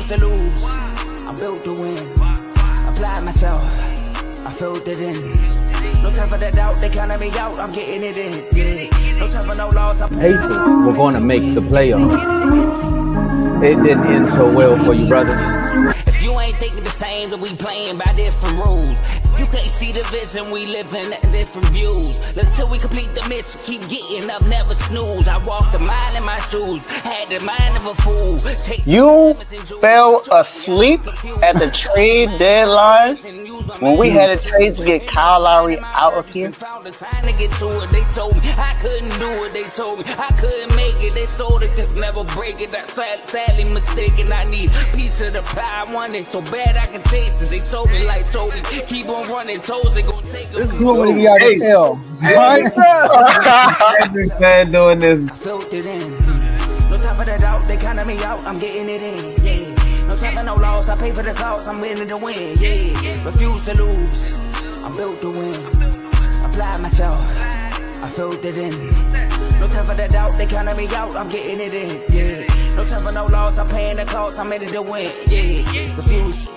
refuse to lose. I'm built to win. Apply myself. I filled it in. No time for the doubt. They counted me out. I'm getting it in. Yeah. No time for no loss. Pacers were going to make the playoffs. It didn't end so well for you, brother. If you ain't thinking the same, then we playing by different rules. You can't see the vision, we living at different views. Until we complete the mission, keep getting up, never snooze. I walked a mile in my shoes, had the mind of a fool. You fell asleep at the trade deadline when we had a trade to get Kyle Lowry out of here. They told me I couldn't do it. They told me I couldn't make it. They sold it, could never break it. That's sadly mistaken. I need a piece of the pie. I want it so bad I can taste it. They told me, keep on running. Toes they gonna take this is what we got to tell. I've been doing this. I felt it in. No time for the doubt. They counted me out. I'm getting it in. Yeah. No time for no loss. I pay for the cost. I'm winning to win. Yeah. Refuse to lose. I'm built to win. Apply myself. I filled it in. No time for the doubt. They counted me out. I'm getting it in. Yeah. No time for no loss. I'm paying the cost. I'm in it to win. Yeah. Refuse.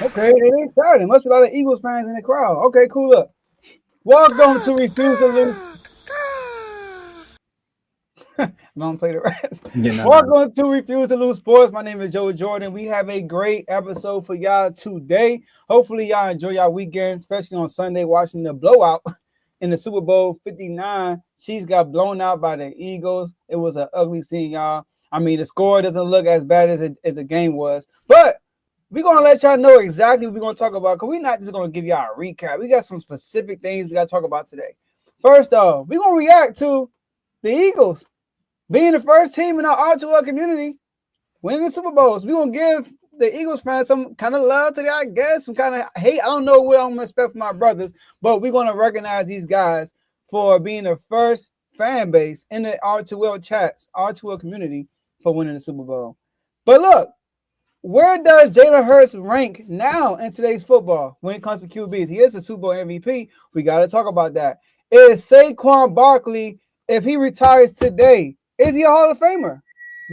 Okay, they excited. Must be a lot of Eagles fans in the crowd. Okay, cool. Up. Welcome to Refuse to Lose. Don't play the rest. Welcome to Refuse to Lose Sports. My name is Joe Jordan. We have a great episode for y'all today. Hopefully, y'all enjoy y'all weekend, especially on Sunday, watching the blowout in the Super Bowl 59. Chiefs got blown out by the Eagles. It was an ugly scene, y'all. I mean, the score doesn't look as bad as the game was, but we're going to let y'all know exactly what we're going to talk about because we're not just going to give y'all a recap. We got some specific things we got to talk about today. First off, we're going to react to the Eagles being the first team in our R2L community winning the Super Bowls. We're going to give the Eagles fans some kind of love today, I guess, some kind of hate. I don't know what I'm going to expect from my brothers, but we're going to recognize these guys for being the first fan base in the R2L chats, R2L community for winning the Super Bowl. But look, where does Jalen Hurts rank now in today's football when it comes to QBs? He is a Super Bowl MVP. We got to talk about that. Is Saquon Barkley, if he retires today, is he a Hall of Famer?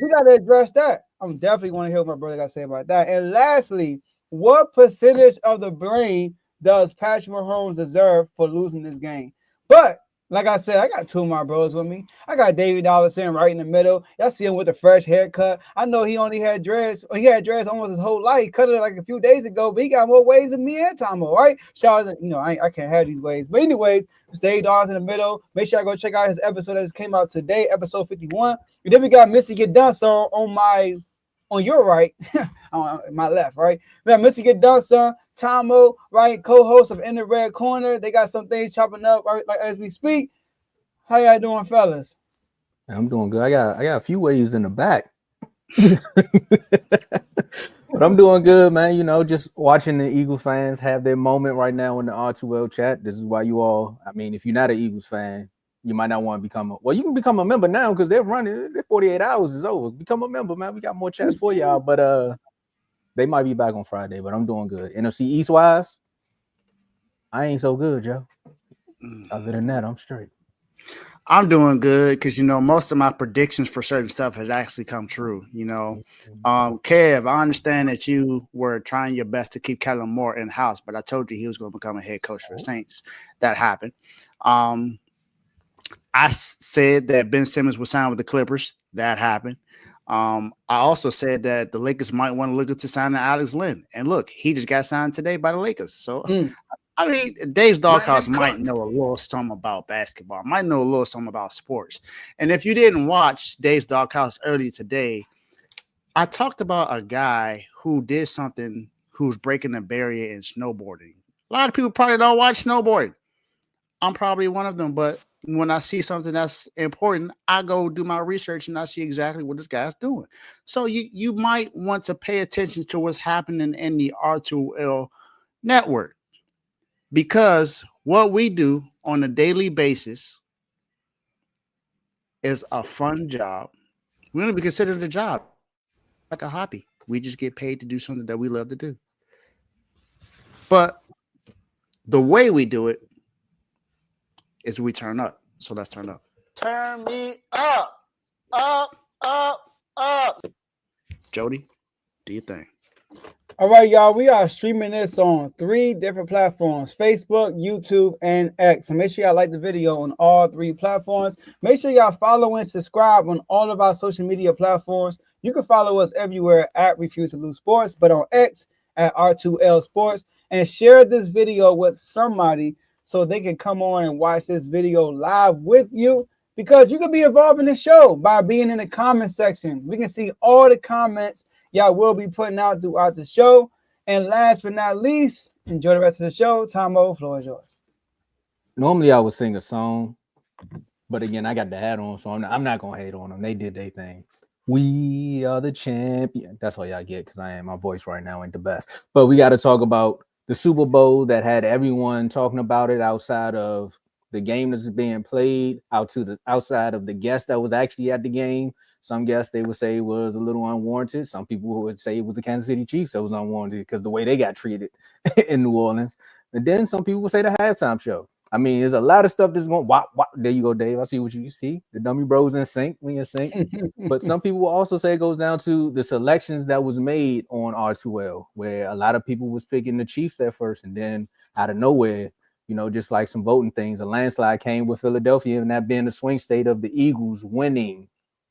We got to address that. I'm definitely going to hear what my brother got to say about that. And lastly, what percentage of the blame does Patrick Mahomes deserve for losing this game? But like I said, I got two of my bros with me. I got David Dollison right in the middle. Y'all see him with a fresh haircut. I know he only had dreads. He had dreads almost his whole life. He cut it like a few days ago, but he got more waves than me and Tomo, right? Shout out, I can't have these waves. But anyways, it's David Dollison in the middle. Make sure I go check out his episode that just came out today, episode 51. And then we got Missy Get Done So on your right, on my left, right? We got Missy Get Done Son, Tomo, right? Co-host of In the Red Corner. They got some things chopping up right like as we speak. How y'all doing, fellas? I'm doing good. I got a few waves in the back. But I'm doing good, man. Just watching the Eagles fans have their moment right now in the R2L chat. This is why you all, if you're not an Eagles fan, you might not want to become you can become a member now because they're running. Their 48 hours is over. Become a member, man. We got more chats for y'all, but they might be back on Friday, but I'm doing good. NFC East-wise, I ain't so good, Joe. Other than that, I'm straight. I'm doing good because, most of my predictions for certain stuff has actually come true. Kev, I understand that you were trying your best to keep Kellen Moore in-house, but I told you he was going to become a head coach for the Saints. That happened. I said that Ben Simmons would sign with the Clippers. That happened. I also said that the Lakers might want to look to sign Alex Lynn. And look, he just got signed today by the Lakers. So, Dave's Doghouse might know a little something about basketball, might know a little something about sports. And if you didn't watch Dave's Doghouse earlier today, I talked about a guy who did something who's breaking the barrier in snowboarding. A lot of people probably don't watch snowboarding. I'm probably one of them, but when I see something that's important, I go do my research and I see exactly what this guy's doing. So you might want to pay attention to what's happening in the R2L network, because what we do on a daily basis is a fun job. We don't even consider it a job, like a hobby. We just get paid to do something that we love to do. But The way we do it is we turn up. So let's turn up. Turn me up, up, up, up. Jody, do your thing. All right, y'all. We are streaming this on 3 different platforms: Facebook, YouTube, and X. So make sure y'all like the video on all 3 platforms. Make sure y'all follow and subscribe on all of our social media platforms. You can follow us everywhere at Refuse to Lose Sports, but on X at R2L Sports. And share this video with somebody so they can come on and watch this video live with you, because you can be involved in the show by being in the comment section. We can see all the comments y'all will be putting out throughout the show. And last but not least, enjoy the rest of the show. Tomo, floor is yours. Normally I would sing a song, but again, I got the hat on, so I'm not gonna hate on them. They did their thing. We are the champion. That's all y'all get, because my voice right now ain't the best. But we got to talk about the Super Bowl that had everyone talking about it outside of the game that's being played, outside of the guest that was actually at the game. Some guests they would say it was a little unwarranted. Some people would say it was the Kansas City Chiefs that was unwarranted because the way they got treated in New Orleans. And then some people would say the halftime show. I mean, there's a lot of stuff that's going. There you go, Dave. I see what you see. The dummy bros in sync. We in sync. But some people will also say it goes down to the selections that was made on R2L, where a lot of people was picking the Chiefs at first, and then out of nowhere, just like some voting things, a landslide came with Philadelphia, and that being the swing state of the Eagles winning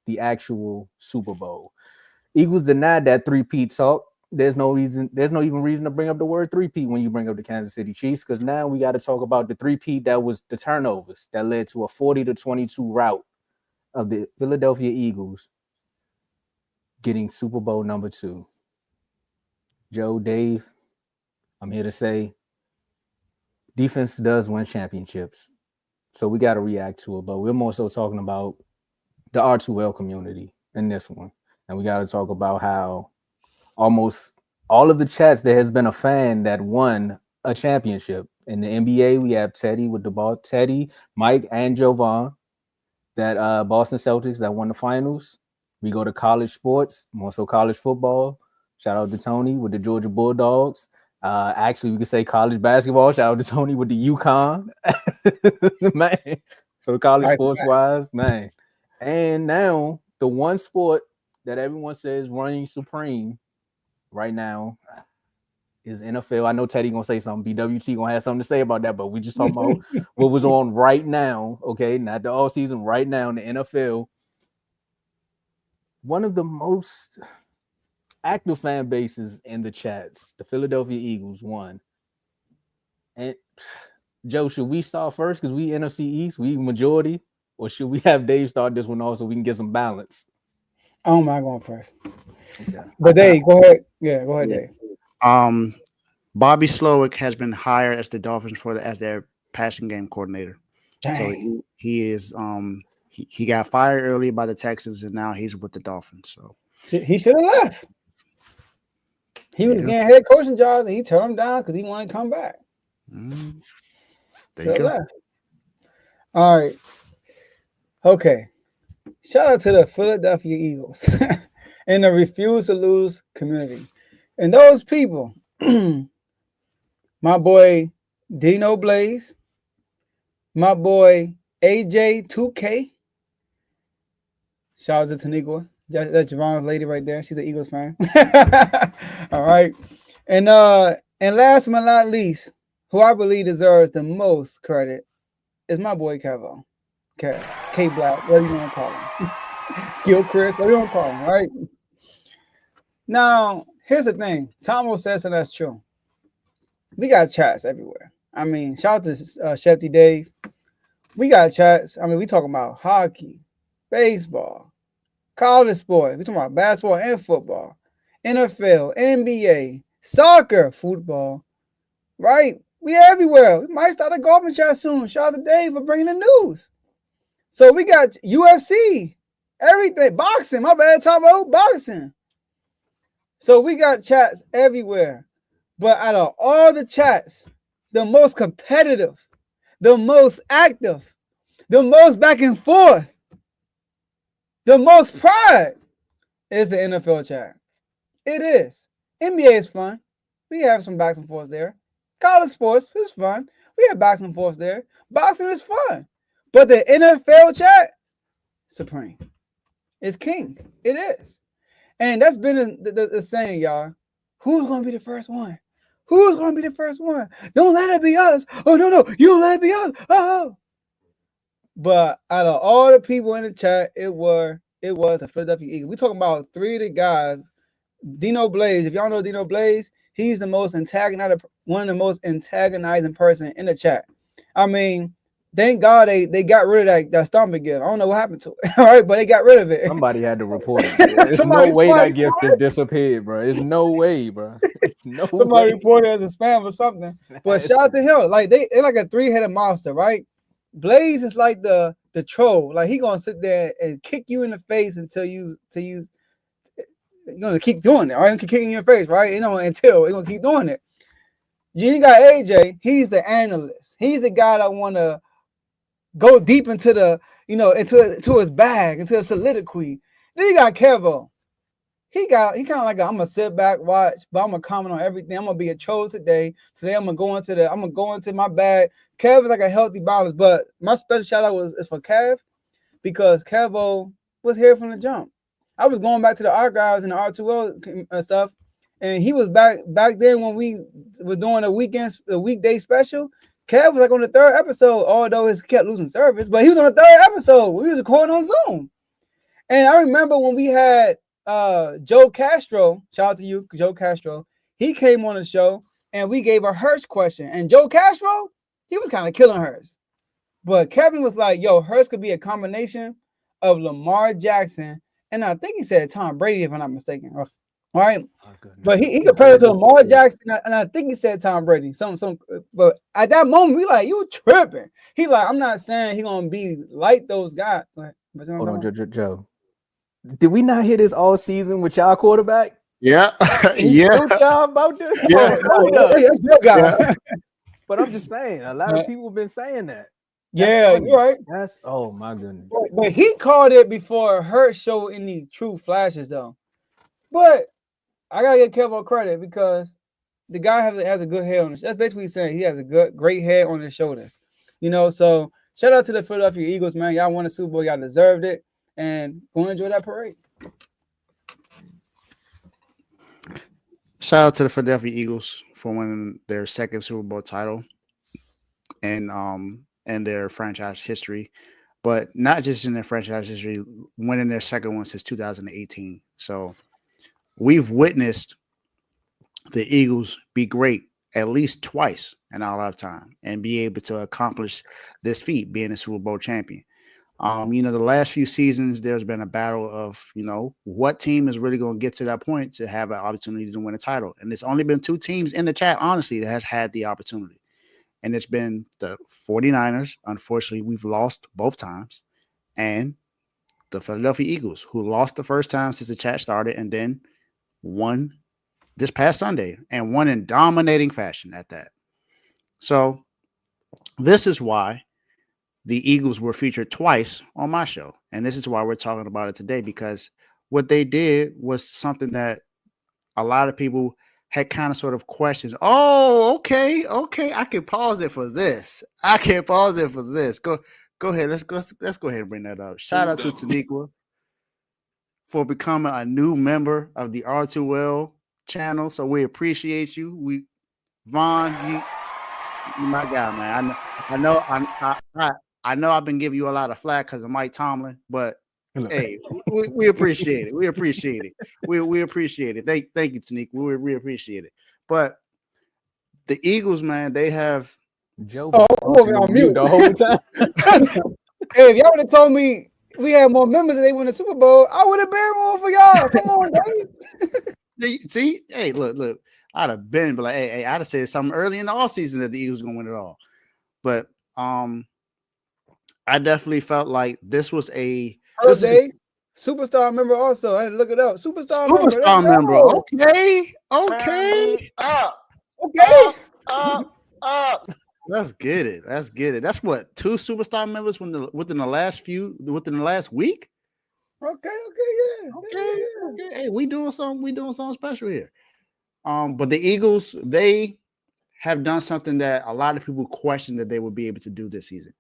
the actual Super Bowl. Eagles denied that 3-peat talk. There's no even reason to bring up the word 3-peat when you bring up the Kansas City Chiefs, because now we got to talk about the 3-peat that was the turnovers that led to a 40-22 rout of the Philadelphia Eagles getting Super Bowl number 2. Joe, Dave, I'm here to say defense does win championships. So we got to react to it, but we're more so talking about the R2L community in this one. And we got to talk about how almost all of the chats, there has been a fan that won a championship. In the NBA, we have Teddy with the ball. Teddy, Mike, and Jovan, that Boston Celtics that won the finals. We go to college sports, more so college football. Shout out to Tony with the Georgia Bulldogs. Actually, we could say college basketball. Shout out to Tony with the UConn. Man. So college sports-wise, man. And now the one sport that everyone says reigning supreme right now is NFL. I know Teddy gonna say something. BWT gonna have something to say about that, but we just talking about what was on right now. Okay, not the all season. Right now in the NFL, one of the most active fan bases in the chats, the Philadelphia Eagles, won. And Joe, should we start first because we NFC East, we majority, or should we have Dave start this one also so we can get some balance? I don't mind going first. Okay. But Dave, go ahead. Yeah, go ahead, Dave. Bobby Slowick has been hired as the Dolphins as their passing game coordinator. Dang. So he is he got fired early by the Texans, and now he's with the Dolphins. So he should have left. He was getting head coaching jobs, and he turned him down because he wanted to come back. There you go. Left. All right. Okay. Shout out to the Philadelphia Eagles and the Refuse to Lose community. And those people, my boy Dino Blaze, my boy AJ2K. Shout out to Taniqua. That's Javon's lady right there. She's an Eagles fan. All right. And last but not least, who I believe deserves the most credit is my boy Kevo. K Black, whatever you want to call him. Gilchrist, whatever you want to call him, right? Now, here's the thing. Tomo says, and that's true. We got chats everywhere. I mean, shout out to Shefty Dave. We got chats. I mean, we talking about hockey, baseball, college sports. We talking about basketball and football, NFL, NBA, soccer, football, right? We everywhere. We might start a golfing chat soon. Shout out to Dave for bringing the news. So we got UFC, everything, boxing. My bad, Tomo, boxing. So we got chats everywhere. But out of all the chats, the most competitive, the most active, the most back and forth, the most pride is the NFL chat. It is. NBA is fun. We have some backs and forths there. College sports is fun. We have boxing sports there. Boxing is fun. But the NFL chat, supreme. It's king. It is. And that's been the saying, y'all. Who's going to be the first one? Who's going to be the first one? Don't let it be us. Oh, no. You don't let it be us. Oh. But out of all the people in the chat, it was the Philadelphia Eagles. We're talking about three of the guys. Dino Blaze. If y'all know Dino Blaze, he's one of the most antagonizing person in the chat. I mean, thank God they got rid of that stomach gift. I don't know what happened to it. All right, but they got rid of it. Somebody had to report it. There's no way that gift just disappeared, bro. There's no way, bro. It's no Somebody way. reported it as a spam or something. But shout out to him. Like they're like a three-headed monster, right? Blaze is like the troll. Like he gonna sit there and kick you in the face until you're gonna keep doing it. All right, keep kicking you in your face, right? Until you're gonna keep doing it. You got AJ. He's the analyst. He's the guy that wanna go deep into the into his bag, into a soliloquy. Then you got Kevo. He kind of like I'm gonna sit back, watch, but I'm gonna comment on everything. I'm gonna be a troll today. Today I'm gonna go into my bag. Kev is like a healthy balance, but my special shout out is for Kev because Kevo was here from the jump. I was going back to the archives and the R2L and stuff, and he was back then when we was doing a weekday special. Kev was like on the third episode, although he kept losing service, but he was on the third episode. We was recording on Zoom, and I remember when we had Joe Castro, shout out to you, Joe Castro. He came on the show and we gave a Hurst question. And Joe Castro, he was kind of killing Hurst. But Kevin was like, yo, Hurst could be a combination of Lamar Jackson. And I think he said Tom Brady, if I'm not mistaken. All right. But he compared it to Lamar Jackson. And I think he said Tom Brady. But at that moment, we like, you tripping. He like, I'm not saying he going to be like those guys. But hold on, Joe. Did we not hear this all season with y'all quarterback? Yeah. Yeah. Y'all about this? Yeah. But I'm just saying, a lot of people have been saying that. You're right. Oh my goodness. But he called it before her show any true flashes, though. But I gotta give Kevo credit because the guy has a good head on his. That's basically saying he has a great head on his shoulders. So shout out to the Philadelphia Eagles, man. Y'all won the Super Bowl, y'all deserved it. And go and enjoy that parade. Shout out to the Philadelphia Eagles for winning their second Super Bowl title and their franchise history, but not just in their franchise history, winning their second one since 2018. So we've witnessed the Eagles be great at least twice in our lifetime and be able to accomplish this feat, being a Super Bowl champion. The last few seasons, there's been a battle of, what team is really going to get to that point to have an opportunity to win a title. And it's only been two teams in the chat, honestly, that has had the opportunity. And it's been the 49ers. Unfortunately, we've lost both times. And the Philadelphia Eagles, who lost the first time since the chat started and then won this past Sunday and won in dominating fashion at that. So this is why the Eagles were featured twice on my show. And this is why we're talking about it today, because what they did was something that a lot of people had kind of sort of questions. Oh, okay. I can pause it for this. Go ahead. Let's go ahead and bring that up. Shout out to Taniqua for becoming a new member of the R2L channel. So we appreciate you. Vaughn, you my guy, man. I know I've been giving you a lot of flack because of Mike Tomlin, but hey, we appreciate it. We appreciate it. We appreciate it. Thank you, Taniqua. We appreciate it. But the Eagles, man, they have Joe. I'm on mute the whole time. Hey, if y'all would have told me we had more members and they won the Super Bowl, I would have been one for y'all. Come on, Dave. See, hey, look, I'd have been, but like, hey, I'd have said something early in the offseason that the Eagles were gonna win it all. But I definitely felt like this was a superstar member. Also, I had to look it up. Superstar member. Okay. Let's get it. That's what, 2 superstar members within the last week. Okay. Hey, we doing something special here. But the Eagles, they have done something that a lot of people questioned that they would be able to do this season.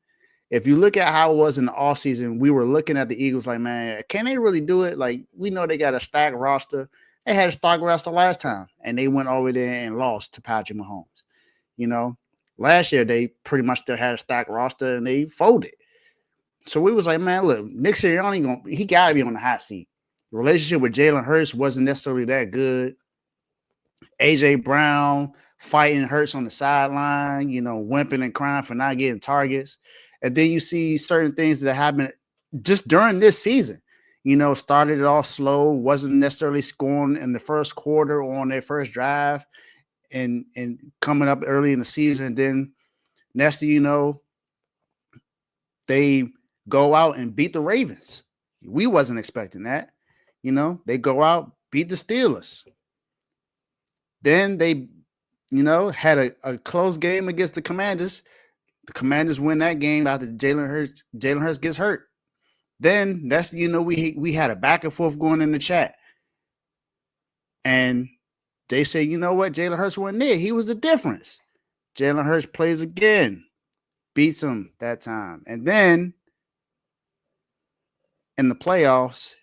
If you look at how it was in the offseason, we were looking at the Eagles like, man, can they really do it? Like, we know they got a stacked roster. They had a stacked roster last time, and they went over there and lost to Patrick Mahomes. You know, last year they pretty much still had a stacked roster, and they folded. So we was like, man, look, Nick Sirianni, he got to be on the hot seat. The relationship with Jalen Hurts wasn't necessarily that good. A.J. Brown fighting Hurts on the sideline, whimping and crying for not getting targets. And then you see certain things that happen just during this season. Started it off slow, wasn't necessarily scoring in the first quarter or on their first drive and coming up early in the season. And then next thing you know, they go out and beat the Ravens. We wasn't expecting that. They go out, beat the Steelers. Then they, had a close game against the Commanders. The Commanders win that game after Jalen Hurts gets hurt. Then that's we had a back and forth going in the chat, and they say, you know what, Jalen Hurts wasn't there. He was the difference. Jalen Hurts plays again, beats him that time, and then in the playoffs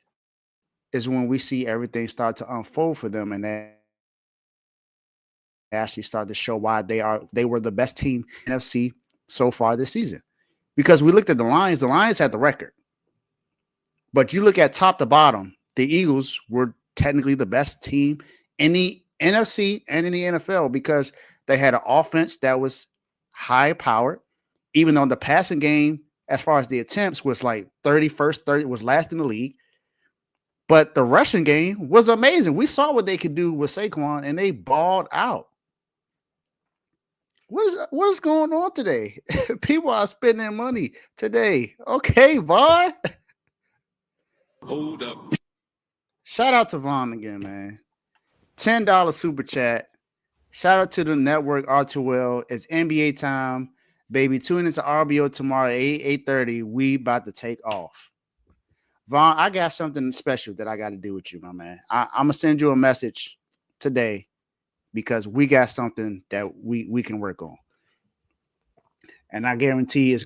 is when we see everything start to unfold for them, and they actually start to show why they were the best team in NFC so far this season. Because we looked at the Lions had the record. But you look at top to bottom, the Eagles were technically the best team in the NFC and in the NFL because they had an offense that was high powered, even though the passing game, as far as the attempts, was like 30 was last in the league. But the rushing game was amazing. We saw what they could do with Saquon, and they balled out. What is going on today? People are spending money today. Okay, Vaughn. Hold up. Shout out to Vaughn again, man. $10 super chat. Shout out to the network R2L. It's NBA time, baby. Tune into RBO tomorrow at 8:30. We about to take off. Vaughn, I got something special that I got to do with you, my man. I'm going to send you a message today because we got something that we can work on. And I guarantee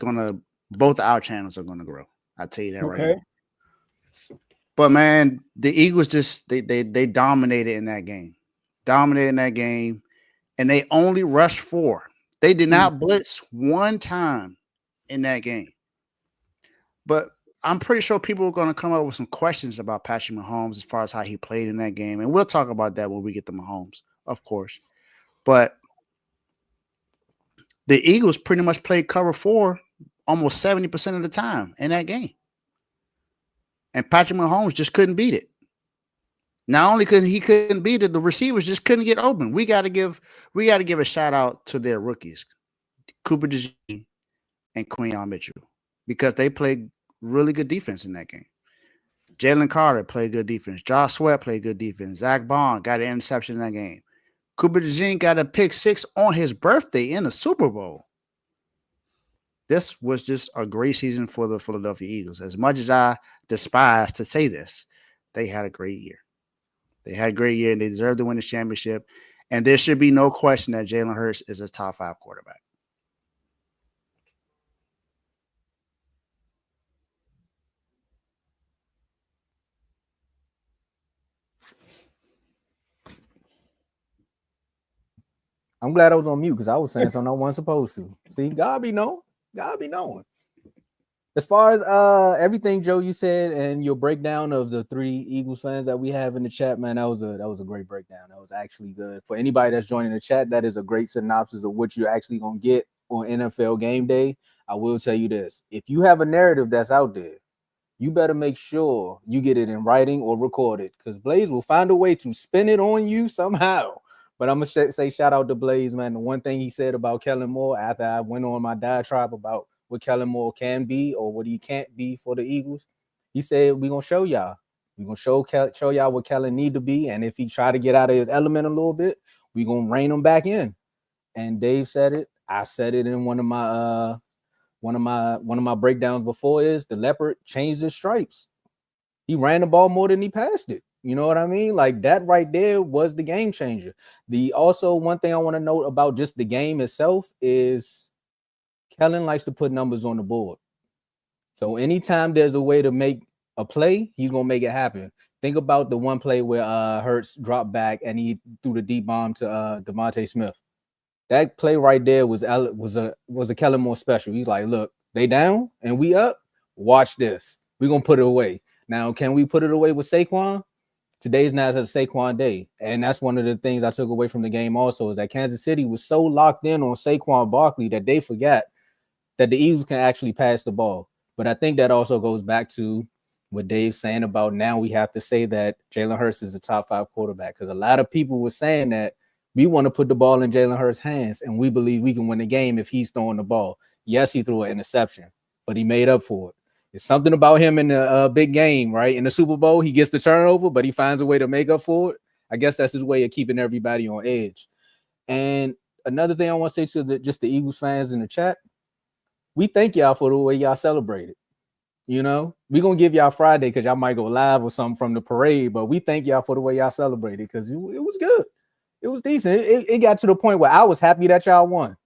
both our channels are going to grow. I'll tell you that right now. But, man, the Eagles they dominated in that game. And they only rushed 4. They did not blitz one time in that game. But I'm pretty sure people are going to come up with some questions about Patrick Mahomes as far as how he played in that game. And we'll talk about that when we get to Mahomes, of course. But the Eagles pretty much played cover 4 almost 70% of the time in that game. And Patrick Mahomes just couldn't beat it. Not only couldn't beat it, the receivers just couldn't get open. We got to give a shout out to their rookies, Cooper DeJean and Quinyon Mitchell, because they played really good defense in that game. Jalen Carter played good defense. Josh Sweat played good defense. Zach Bond got an interception in that game. Cooper DeJean got a pick 6 on his birthday in the Super Bowl. This was just a great season for the Philadelphia Eagles. As much as I despise to say this, they had a great year. They had a great year, and they deserve to win this championship. And there should be no question that Jalen Hurts is a top 5 quarterback. I'm glad I was on mute because I was saying something I wasn't supposed to. See, God be knowing. As far as everything, Joe, you said, and your breakdown of the 3 Eagles fans that we have in the chat, man, that was a great breakdown. That was actually good. For anybody that's joining the chat, that is a great synopsis of what you're actually going to get on NFL game day. I will tell you this. If you have a narrative that's out there, you better make sure you get it in writing or recorded because Blaze will find a way to spin it on you somehow. But I'm going to say shout out to Blaze, man. The one thing he said about Kellen Moore after I went on my diatribe about what Kellen Moore can be or what he can't be for the Eagles, he said, we're going to show y'all. We're going to show y'all what Kellen need to be. And if he try to get out of his element a little bit, we're going to rein him back in. And Dave said it. I said it in one of my breakdowns before is the leopard changed his stripes. He ran the ball more than he passed it. You know what I mean? Like that right there was the game changer. The also one thing I want to note about just the game itself is Kellen likes to put numbers on the board. So anytime there's a way to make a play, he's gonna make it happen. Think about the one play where Hurts dropped back and he threw the deep bomb to Devontae Smith. That play right there was a Kellen Moore special. He's like, look, they down and we up. Watch this. We're gonna put it away. Now, can we put it away with Saquon? Today's not a Saquon day. And that's one of the things I took away from the game also is that Kansas City was so locked in on Saquon Barkley that they forgot that the Eagles can actually pass the ball. But I think that also goes back to what Dave's saying about now we have to say that Jalen Hurts is the top 5 quarterback because a lot of people were saying that we want to put the ball in Jalen Hurts' hands and we believe we can win the game if he's throwing the ball. Yes, he threw an interception, but he made up for it. It's something about him in the big game, right? In the Super Bowl, he gets the turnover, but he finds a way to make up for it. I guess that's his way of keeping everybody on edge. And another thing I want to say to just the Eagles fans in the chat, we thank y'all for the way y'all celebrated. You know, we're going to give y'all Friday because y'all might go live or something from the parade, but we thank y'all for the way y'all celebrated because it was good. It was decent. It got to the point where I was happy that y'all won.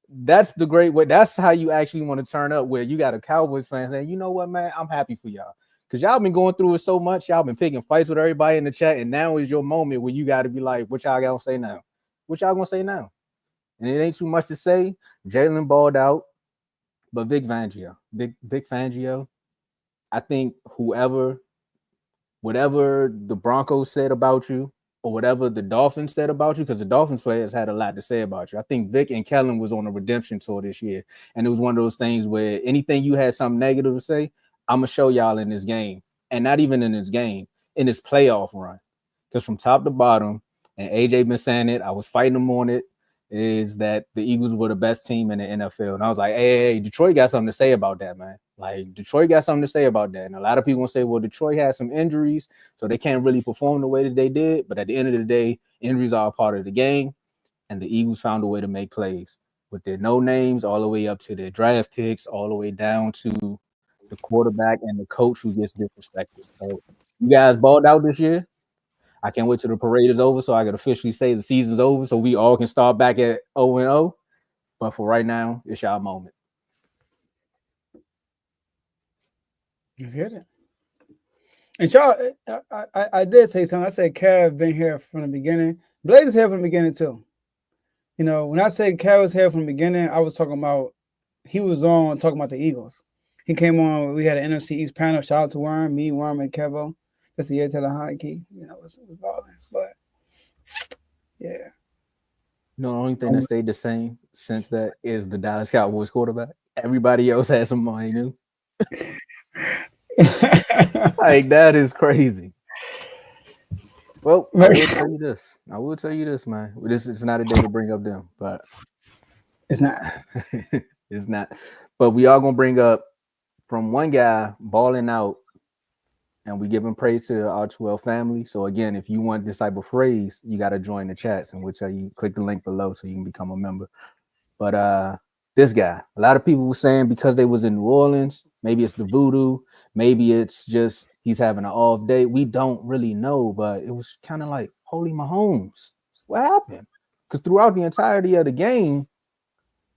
That's the great way. That's how you actually want to turn up where you got a Cowboys fan saying, you know what, man, I'm happy for y'all. Because y'all been going through it so much. Y'all been picking fights with everybody in the chat. And now is your moment where you got to be like, what y'all going to say now? What y'all going to say now? And it ain't too much to say. Jalen balled out. But Vic Fangio, I think whatever the Broncos said about you or whatever the Dolphins said about you, because the Dolphins players had a lot to say about you. I think Vic and Kellen was on a redemption tour this year. And it was one of those things where anything you had something negative to say, I'm going to show y'all in this game. And not even in this game, in this playoff run. Because from top to bottom, and AJ been saying it, I was fighting him on it, is that the Eagles were the best team in the NFL. And I was like, hey, Detroit got something to say about that, man. Like, Detroit got something to say about that. And a lot of people will say, well, Detroit has some injuries, so they can't really perform the way that they did. But at the end of the day, injuries are a part of the game. And the Eagles found a way to make plays with their no names all the way up to their draft picks, all the way down to the quarterback and the coach who gets disrespected. So you guys balled out this year. I can't wait till the parade is over so I can officially say the season's over so we all can start back at 0-0. But for right now, it's y'all moment. You hear that? And y'all, I did say something. I said Kev been here from the beginning. Blaze is here from the beginning too. You know, when I said Kev was here from the beginning, I was talking about he was on talking about the Eagles. He came on. We had an NFC East panel. Shout out to Worm, me, Worm, and Kevo. That's the year to the hockey. You know, it was balling. But yeah. No, the only thing that stayed the same since that is the Dallas Cowboys quarterback. Everybody else had somebody new. Like, that is crazy. Well, I will tell you this, man. This is not a day to bring up them, but it's not. It's not. But we are gonna bring up from one guy balling out, and we giving praise to the R12 family. So again, if you want this type of praise, you got to join the chats, and we'll tell you click the link below so you can become a member. But this guy, a lot of people were saying because they was in New Orleans, maybe it's the voodoo, maybe it's just he's having an off day. We don't really know, but it was kind of like, holy Mahomes, what happened? Because throughout the entirety of the game,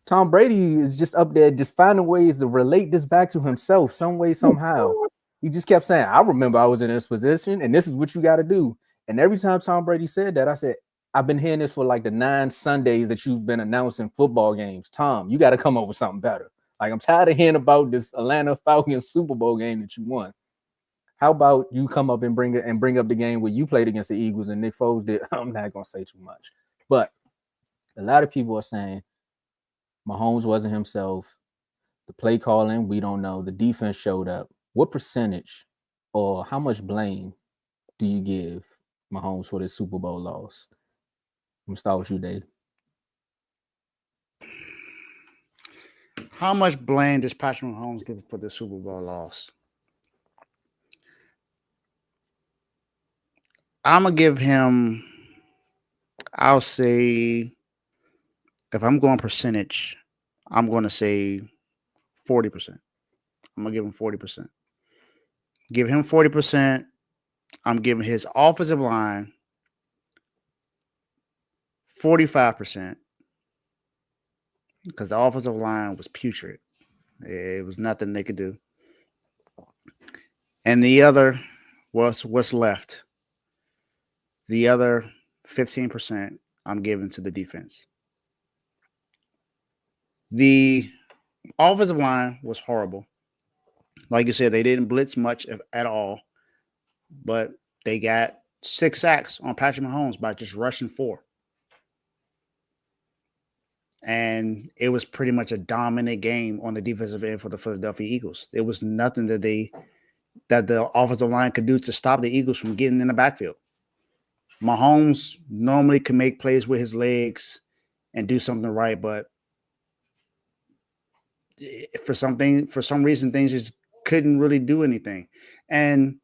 Tom Brady is just up there, just finding ways to relate this back to himself, some way, somehow. He just kept saying, I remember I was in this position, and this is what you got to do. And every time Tom Brady said that, I said, I've been hearing this for like the 9 Sundays that you've been announcing football games. Tom, you got to come up with something better. Like, I'm tired of hearing about this Atlanta Falcons Super Bowl game that you won. How about you come up and bring up the game where you played against the Eagles and Nick Foles did? I'm not going to say too much. But a lot of people are saying Mahomes wasn't himself. The play calling, we don't know. The defense showed up. What percentage or how much blame do you give Mahomes for this Super Bowl loss? I'm going to start with you, Dave. How much blame does Patrick Mahomes get for the Super Bowl loss? I'm going to give him, I'll say, if I'm going percentage, I'm going to say 40%. I'm going to give him 40%. Give him 40%. I'm giving his offensive line 45% because the offensive line was putrid. It was nothing they could do. And the other was what's left. The other 15% I'm giving to the defense. The offensive line was horrible. Like you said, they didn't blitz much at all, but they got 6 sacks on Patrick Mahomes by just rushing 4. And it was pretty much a dominant game on the defensive end for the Philadelphia Eagles. There was nothing that the offensive line could do to stop the Eagles from getting in the backfield. Mahomes normally can make plays with his legs and do something right, but for some reason, things just couldn't really do anything. And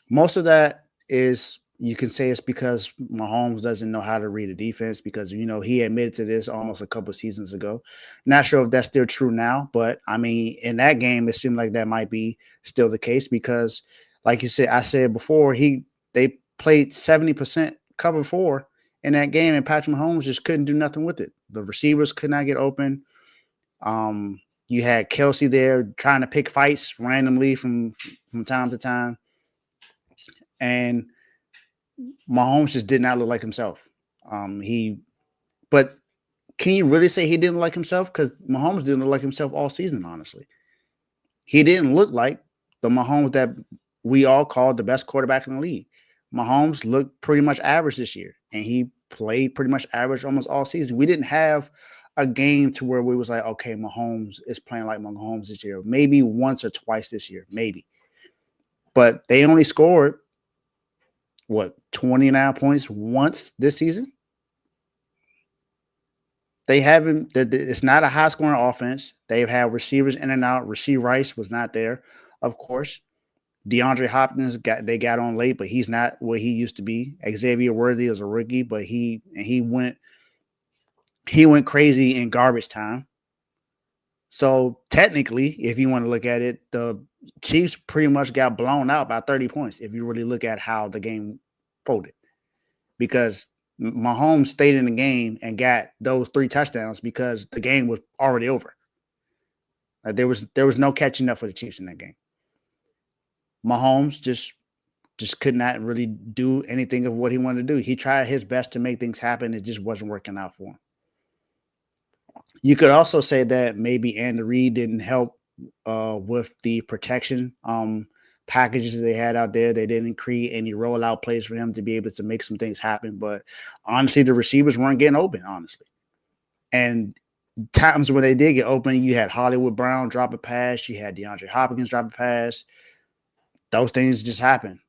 most of that is, you can say it's because Mahomes doesn't know how to read a defense, because, he admitted to this almost a couple of seasons ago. Not sure if that's still true now, but I mean, in that game, it seemed like that might be still the case because, like you said, I said before, they played 70% cover 4 in that game, and Patrick Mahomes just couldn't do nothing with it. The receivers could not get open. You had Kelsey there trying to pick fights randomly from time to time. And Mahomes just did not look like himself. But can you really say he didn't like himself? Because Mahomes didn't look like himself all season, honestly. He didn't look like the Mahomes that we all called the best quarterback in the league. Mahomes looked pretty much average this year, and he played pretty much average almost all season. We didn't have a game to where we was like, okay, Mahomes is playing like Mahomes this year. Maybe once or twice this year, maybe. But they only scored 29 points once this season. They haven't. It's not a high-scoring offense. They've had receivers in and out. Rasheed Rice was not there, of course. DeAndre Hopkins they got on late, but he's not what he used to be. Xavier Worthy is a rookie, but he went crazy in garbage time. So technically, if you want to look at it, the Chiefs pretty much got blown out by 30 points if you really look at how the game folded. Because Mahomes stayed in the game and got those 3 touchdowns because the game was already over. There was no catching up for the Chiefs in that game. Mahomes just could not really do anything of what he wanted to do. He tried his best to make things happen. It just wasn't working out for him. You could also say that maybe Andy Reid didn't help with the protection packages they had out there. They didn't create any rollout plays for him to be able to make some things happen. But honestly, the receivers weren't getting open, honestly. And times when they did get open, you had Hollywood Brown drop a pass. You had DeAndre Hopkins drop a pass. Those things just happen.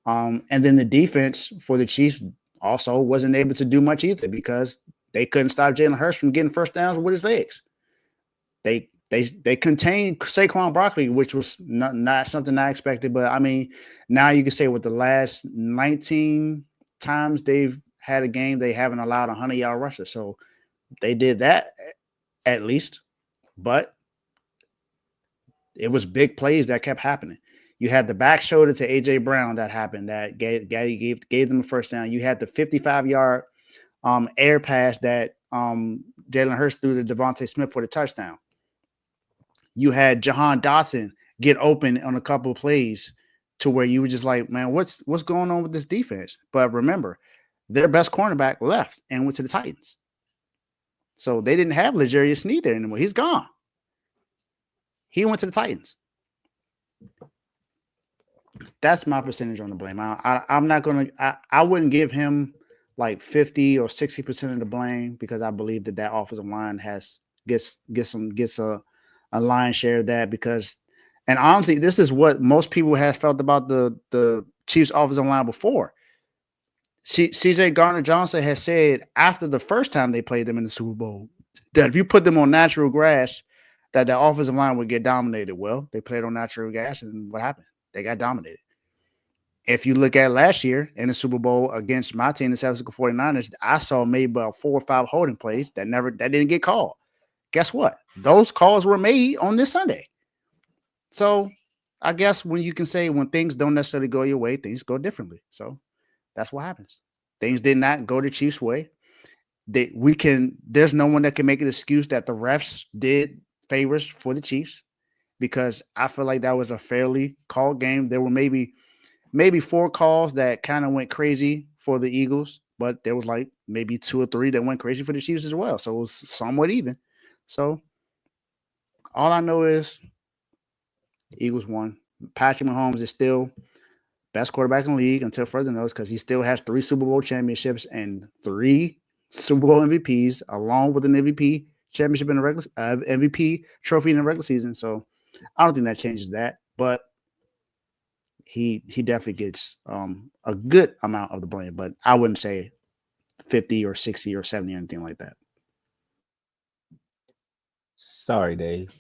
And then the defense for the Chiefs also wasn't able to do much either because they couldn't stop Jalen Hurts from getting first downs with his legs. They contained Saquon Barkley, which was not something I expected. But, I mean, now you can say with the last 19 times they've had a game, they haven't allowed a 100-yard rusher. So they did that at least. But it was big plays that kept happening. You had the back shoulder to A.J. Brown that happened that gave them a first down. You had the 55-yard air pass that Jalen Hurts threw to Devontae Smith for the touchdown. You had Jahan Dotson get open on a couple of plays to where you were just like, man, what's going on with this defense? But remember, their best cornerback left and went to the Titans. So they didn't have L'Jarius Sneed there anymore. He's gone. He went to the Titans. That's my percentage on the blame. I'm not going to – I wouldn't give him like 50 or 60% of the blame because I believe that offensive line gets a lion's share of that because – and honestly, this is what most people have felt about the Chiefs offensive line before. CJ Gardner-Johnson has said after the first time they played them in the Super Bowl that if you put them on natural grass, that the offensive line would get dominated. Well, they played on natural grass, and what happened? They got dominated. If you look at last year in the Super Bowl against my team, the San Francisco 49ers, I saw maybe about 4 or 5 holding plays that didn't get called. Guess what? Those calls were made on this Sunday. So I guess when you can say when things don't necessarily go your way, things go differently. So that's what happens. Things did not go the Chiefs' way. There's no one that can make an excuse that the refs did favors for the Chiefs because I feel like that was a fairly called game. There were maybe 4 calls that kind of went crazy for the Eagles, but there was like maybe 2 or 3 that went crazy for the Chiefs as well. So it was somewhat even. So all I know is Eagles won. Patrick Mahomes is still best quarterback in the league until further notice because he still has 3 Super Bowl championships and 3 Super Bowl MVPs, along with an MVP championship in the regular MVP trophy in the regular season. So I don't think that changes that, but he definitely gets a good amount of the blame, but I wouldn't say 50 or 60 or 70 or anything like that. Sorry, Dave.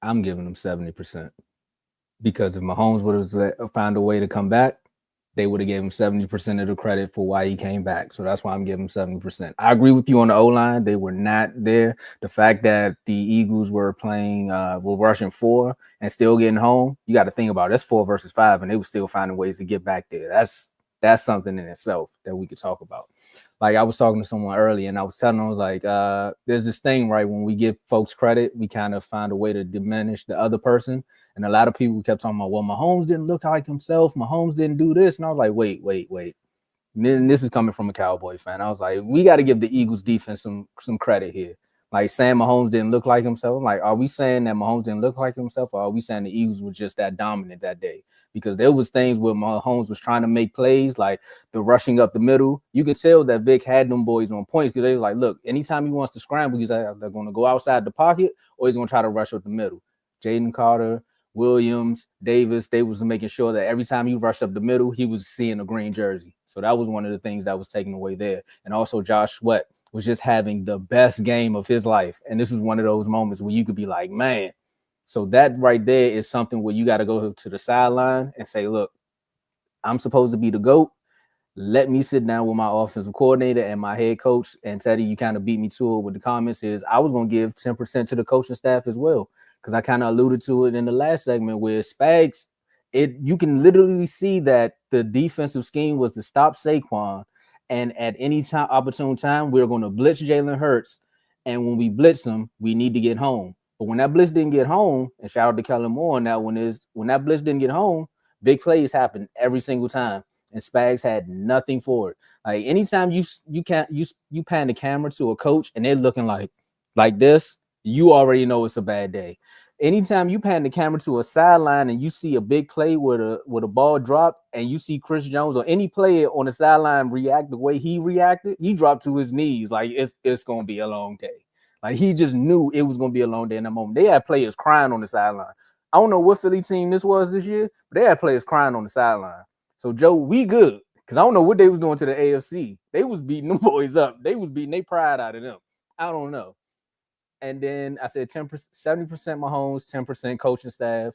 I'm giving him 70%. Because if Mahomes would have found a way to come back, they would have given him 70% of the credit for why he came back. So that's why I'm giving him 70%. I agree with you on the O-line. They were not there. The fact that the Eagles were playing, were rushing 4 and still getting home, you got to think about it. That's 4 versus 5, and they were still finding ways to get back there. That's something in itself that we could talk about. Like I was talking to someone earlier, and I was telling them, I was like, there's this thing, right? When we give folks credit, we kind of find a way to diminish the other person. And a lot of people kept talking about, well, Mahomes didn't look like himself. Mahomes didn't do this. And I was like, wait. And then this is coming from a Cowboy fan. I was like, we got to give the Eagles defense some credit here. Like saying Mahomes didn't look like himself. Like, are we saying that Mahomes didn't look like himself, or are we saying the Eagles were just that dominant that day? Because there was things where Mahomes was trying to make plays, like the rushing up the middle. You could tell that Vic had them boys on points because they was like, look, anytime he wants to scramble, he's like, they're going to go outside the pocket or he's going to try to rush up the middle. Jaden Carter, Williams, Davis, they was making sure that every time he rushed up the middle, he was seeing a green jersey. So that was one of the things that was taken away there. And also Josh Sweat was just having the best game of his life. And this is one of those moments where you could be like, man. So that right there is something where you got to go to the sideline and say, look, I'm supposed to be the GOAT. Let me sit down with my offensive coordinator and my head coach. And Teddy, you kind of beat me to it with the comments is I was going to give 10% to the coaching staff as well. Because I kind of alluded to it in the last segment where Spags, you can literally see that the defensive scheme was to stop Saquon. And at any time, opportune time, we're going to blitz Jalen Hurts. And when we blitz him, we need to get home. But when that blitz didn't get home, and shout out to Kellen Moore on that one is, when that blitz didn't get home, big plays happened every single time. And Spags had nothing for it. Like anytime you pan the camera to a coach and they're looking like this, you already know it's a bad day. Anytime you pan the camera to a sideline and you see a big play with a ball dropped and you see Chris Jones or any player on the sideline react the way he reacted, he dropped to his knees like it's going to be a long day. Like he just knew it was going to be a long day in that moment. They had players crying on the sideline. I don't know what Philly team this was this year, but they had players crying on the sideline. So, Joe, we good. Because I don't know what they was doing to the AFC. They was beating them boys up. They was beating their pride out of them. I don't know. And then I said 10%, 70% Mahomes, 10% coaching staff,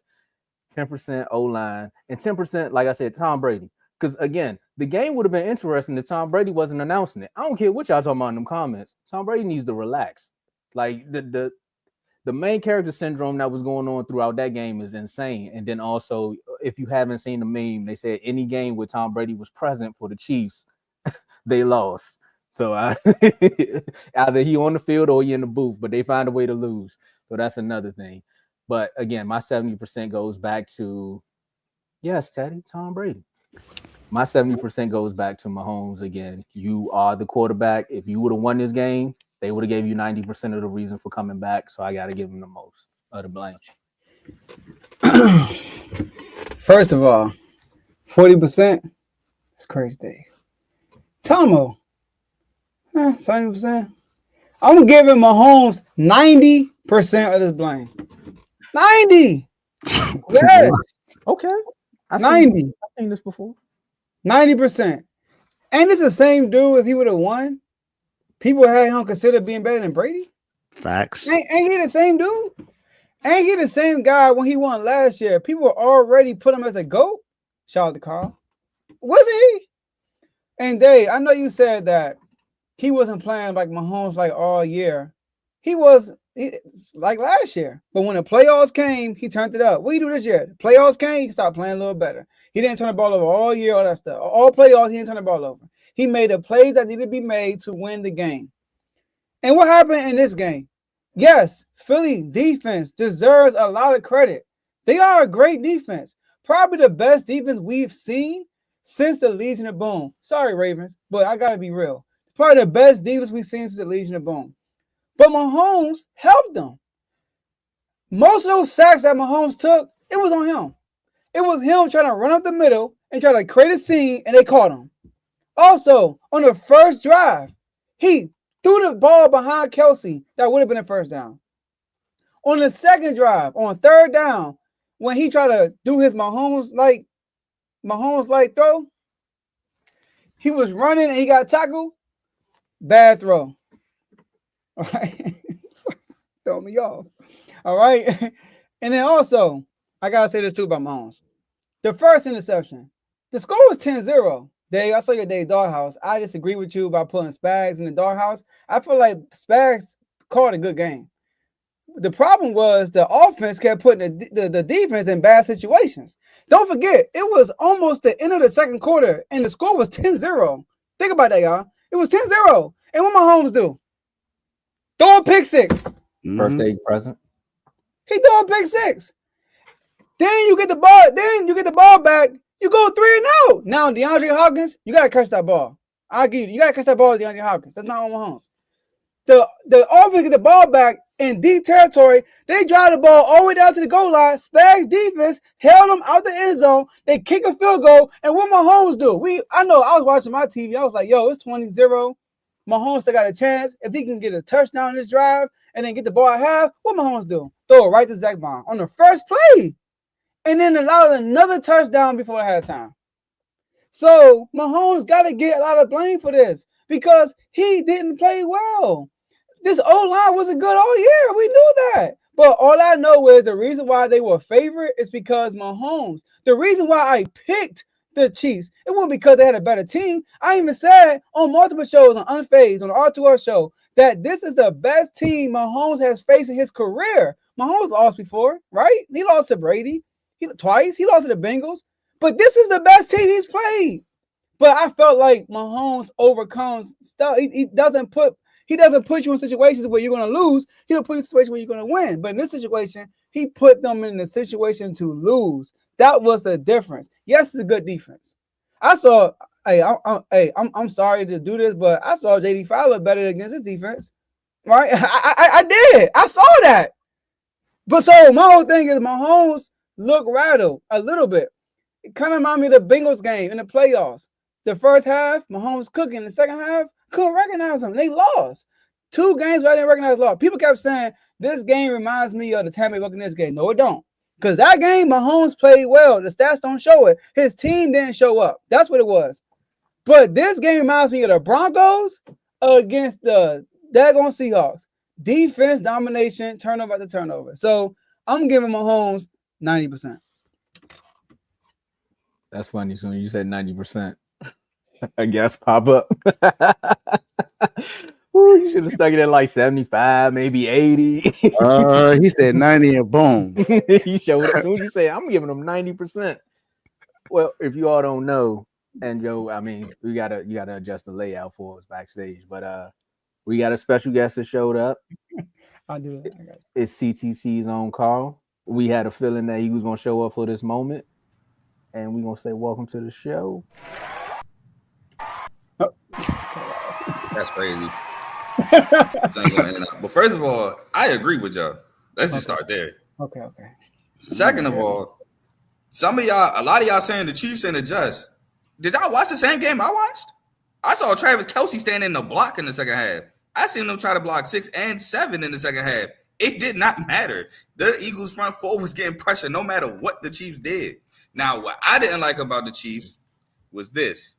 10% O-line, and 10%, like I said, Tom Brady. Because, again, the game would have been interesting if Tom Brady wasn't announcing it. I don't care what y'all talking about in them comments. Tom Brady needs to relax. Like, the main character syndrome that was going on throughout that game is insane. And then also, if you haven't seen the meme, they said any game where Tom Brady was present for the Chiefs, they lost. So either he on the field or he in the booth, but they find a way to lose. So that's another thing. But again, my 70% goes back to, yes, Teddy, Tom Brady. My 70% goes back to Mahomes again. You are the quarterback. If you would have won this game, they would have gave you 90% of the reason for coming back. So I got to give them the most of the blame. First of all, 40%. It's crazy, Dave. Tomo, 70%. I'm giving Mahomes 90% of this blame. 90. Yes. Okay. I've seen this before. 90%. And it's the same dude if he would have won. People had him considered being better than Brady. Facts. Ain't he the same dude? Ain't he the same guy when he won last year? People already put him as a GOAT. Shout out to Carl. Wasn't he? And Dave, I know you said that he wasn't playing like Mahomes like all year. It's like last year. But when the playoffs came, he turned it up. What he do this year? The playoffs came, he started playing a little better. He didn't turn the ball over all year, all that stuff. All playoffs, he didn't turn the ball over. He made the plays that needed to be made to win the game. And what happened in this game? Yes, Philly defense deserves a lot of credit. They are a great defense. Probably the best defense we've seen since the Legion of Boom. Sorry, Ravens, but I got to be real. Probably the best defense we've seen since the Legion of Boom. But Mahomes helped them. Most of those sacks that Mahomes took, it was on him. It was him trying to run up the middle and try to create a scene, and they caught him. Also, on the first drive, he threw the ball behind Kelsey. That would have been a first down. On the second drive, on third down, when he tried to do his Mahomes-like throw, he was running and he got tackled. Bad throw. All right. Throw me off. All right. And then also, I got to say this too about Mahomes. The first interception, the score was 10-0. Dave, I saw your Dave Doghouse. I disagree with you about putting Spags in the Doghouse. I feel like Spags called a good game. The problem was the offense kept putting the defense in bad situations. Don't forget, it was almost the end of the second quarter, and the score was 10-0. Think about that, y'all. It was 10-0. And what Mahomes do? Throw a pick six. Birthday present. He threw a pick six. Then you get the ball back. You go 3-0. Now, DeAndre Hopkins, you got to catch that ball. I'll give you. You got to catch that ball with DeAndre Hopkins. That's not on Mahomes. The offense get the ball back in deep territory. They drive the ball all the way down to the goal line. Spags defense held them out the end zone. They kick a field goal. And what Mahomes do? I know I was watching my TV. I was like, yo, it's 20-0. Mahomes still got a chance. If he can get a touchdown in this drive and then get the ball at half, what Mahomes do? Throw it right to Zach Bond on the first play. And then allowed another touchdown before halftime. So Mahomes got to get a lot of blame for this because he didn't play well. This O-line wasn't good all year. We knew that. But all I know is the reason why they were favored is because Mahomes. The reason why I picked the Chiefs, it wasn't because they had a better team. I even said on multiple shows, on Unfazed, on the R2R show, that this is the best team Mahomes has faced in his career. Mahomes lost before, right? He lost to Brady twice. He lost to the Bengals. But this is the best team he's played. But I felt like Mahomes overcomes stuff. He doesn't put you in situations where you're going to lose. He'll put you in situations where you're going to win. But in this situation, he put them in the situation to lose. That was the difference. Yes, it's a good defense. I'm sorry to do this, but I saw J.D. Fowler better against his defense. Right? I did. I saw that. But so my whole thing is Mahomes looked rattled a little bit. It kind of reminded me of the Bengals game in the playoffs. The first half, Mahomes cooking. The second half, couldn't recognize them. They lost. 2 games where I didn't recognize loss. People kept saying, this game reminds me of the Tampa Bay Buccaneers game. No, it don't. Because that game, Mahomes played well. The stats don't show it. His team didn't show up. That's what it was. But this game reminds me of the Broncos against the daggone Seahawks. Defense, domination, turnover after turnover. So I'm giving Mahomes 90%. That's funny. So when you said 90%, I guess pop up. Ooh, you should have stuck it at like 75, maybe 80. He said 90 and boom. He showed up. As soon as you say, I'm giving him 90%. Well, if you all don't know, and Joe, I mean, you gotta adjust the layout for us backstage. But we got a special guest that showed up. I'll do it. It's CTC's own Carl. We had a feeling that he was gonna show up for this moment. And we're gonna say welcome to the show. That's crazy. But first of all, I agree with y'all. Let's just start there. Okay. Second of all, a lot of y'all saying the Chiefs ain't adjust. Did y'all watch the same game I watched? I saw Travis Kelce standing in the block in the second half. I seen them try to block 6 and 7 in the second half. It did not matter. The Eagles front 4 was getting pressure no matter what the Chiefs did. Now, what I didn't like about the Chiefs was this.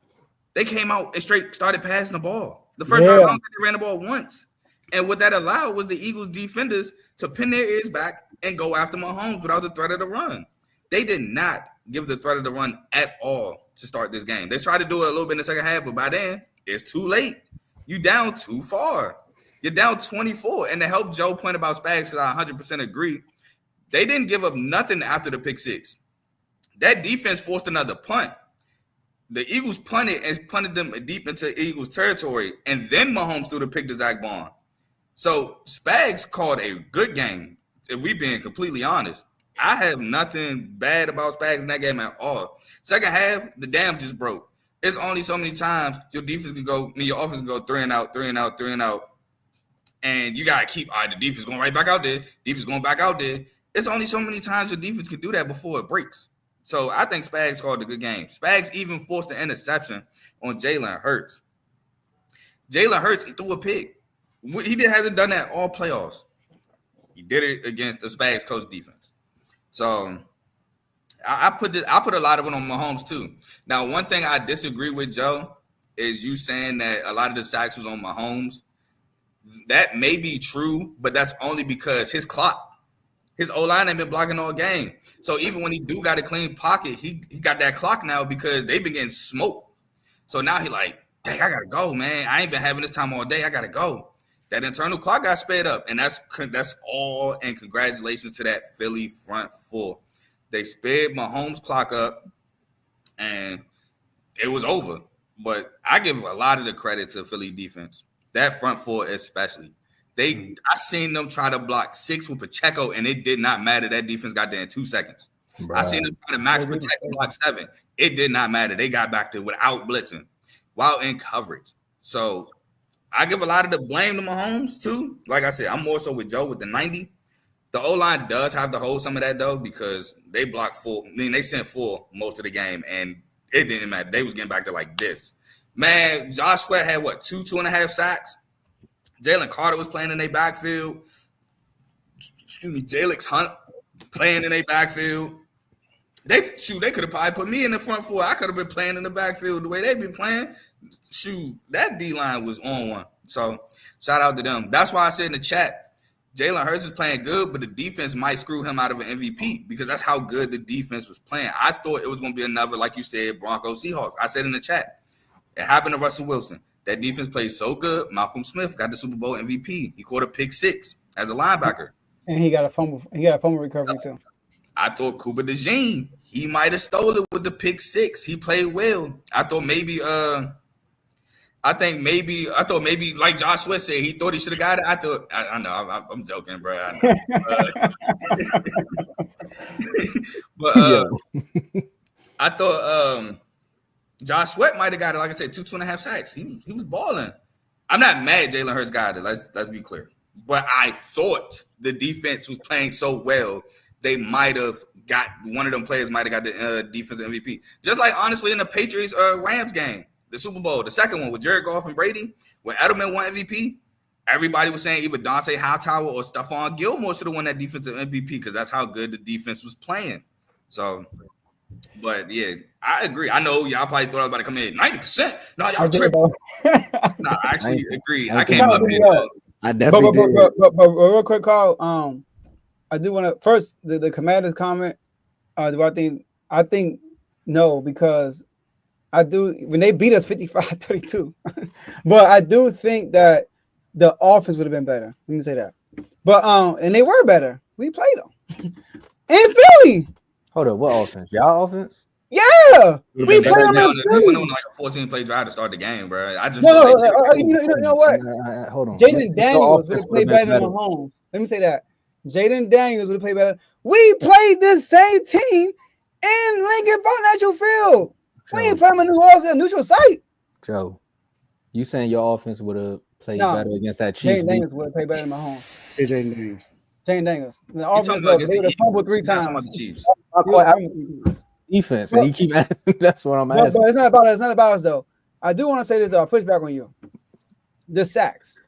They came out and straight started passing the ball. The first time they ran the ball once. And what that allowed was the Eagles defenders to pin their ears back and go after Mahomes without the threat of the run. They did not give the threat of the run at all to start this game. They tried to do it a little bit in the second half, but by then, it's too late. You down too far. You're down 24. And to help Joe point about Spags, because I 100% agree, they didn't give up nothing after the pick six. That defense forced another punt. The Eagles punted and punted them deep into Eagles territory, and then Mahomes threw the pick to Zach Bond. So Spags called a good game, if we being completely honest. I have nothing bad about Spags in that game at all. Second half, the dam just broke. It's only so many times your defense can go, your offense can go 3 and out, 3 and out, 3 and out. And you got to keep, all right, the defense going right back out there. Defense going back out there. It's only so many times your defense can do that before it breaks. So I think Spags called a good game. Spags even forced an interception on Jalen Hurts. Jalen Hurts, he threw a pick. He hasn't done that all playoffs. He did it against the Spags coach defense. So I put a lot of it on Mahomes too. Now, one thing I disagree with, Joe, is you saying that a lot of the sacks was on Mahomes. That may be true, but that's only because his O-line ain't been blocking all game. So even when he do got a clean pocket, he got that clock now because they've been getting smoked. So now he like, dang, I got to go, man. I ain't been having this time all day. I got to go. That internal clock got sped up, and that's all, and congratulations to that Philly front four. They sped Mahomes' clock up, and it was over. But I give a lot of the credit to Philly defense, that front four especially. I seen them try to block 6 with Pacheco, and it did not matter. That defense got there in 2 seconds. Bruh. I seen them try to max protect and block 7. It did not matter. They got back to without blitzing while in coverage. So I give a lot of the blame to Mahomes too. Like I said, I'm more so with Joe with the 90. The O-line does have to hold some of that though, because they blocked full. I mean, they sent full most of the game, and it didn't matter. They was getting back to like this. Man, Josh Sweat had 2.5 sacks. Jalen Carter was playing in their backfield. Jalix Hunt playing in their backfield. They could have probably put me in the front four. I could have been playing in the backfield the way they've been playing. That D-line was on one. So shout out to them. That's why I said in the chat, Jalen Hurts is playing good, but the defense might screw him out of an MVP because that's how good the defense was playing. I thought it was going to be another, like you said, Broncos Seahawks. I said in the chat, it happened to Russell Wilson. That defense played so good. Malcolm Smith got the Super Bowl MVP. He caught a pick 6 as a linebacker. And he got a fumble. He got a fumble recovery too. I thought Cooper DeJean, he might have stole it with the pick 6. He played well. I thought maybe like Josh Sweat said, he thought he should have got it. I know I'm joking, bro. I know. But I thought Josh Sweat might have got it. Like I said, 2.5 sacks. He was balling. I'm not mad Jalen Hurts got it. Let's be clear. But I thought the defense was playing so well, they might have got one of them players might have got the defensive MVP. Just like honestly in the Patriots Rams game, the Super Bowl, the second one with Jared Goff and Brady, when Edelman won MVP, everybody was saying either Dante Hightower or Stephon Gilmore should have won that defensive MVP because that's how good the defense was playing. So, but yeah, I agree. I know y'all probably thought I was about to come in 90%. No, y'all tripping. No, I actually agree. I came up here. I definitely did. But real quick, Carl. I do want to first the Commanders comment. Do I think no, because I do when they beat us 55-32. But I do think that the offense would have been better. Let me say that. But and they were better. We played them in Philly. Hold up, what offense? Y'all offense? Yeah, we played them in Philly. We went on like a 14-play drive to start the game, bro. I just you know what? Hold on. Jaden Daniels would have played better than Mahomes. Let me say that. Jaden Daniels would have played better. We played this same team in Lincoln Financial Field. Joe, we ain't playing in New Orleans at a neutral site. Joe, you saying your offense would have played better against that Chiefs? Jaden Daniels would have played better than Mahomes. Jaden Daniels. Jaden Daniels. The offense would have fumbled 3 times. About the Chiefs. Defense, and he keep that's what I'm asking. But it's not about us. It's not about us though. I do want to say this. I'll push back on you. The sacks.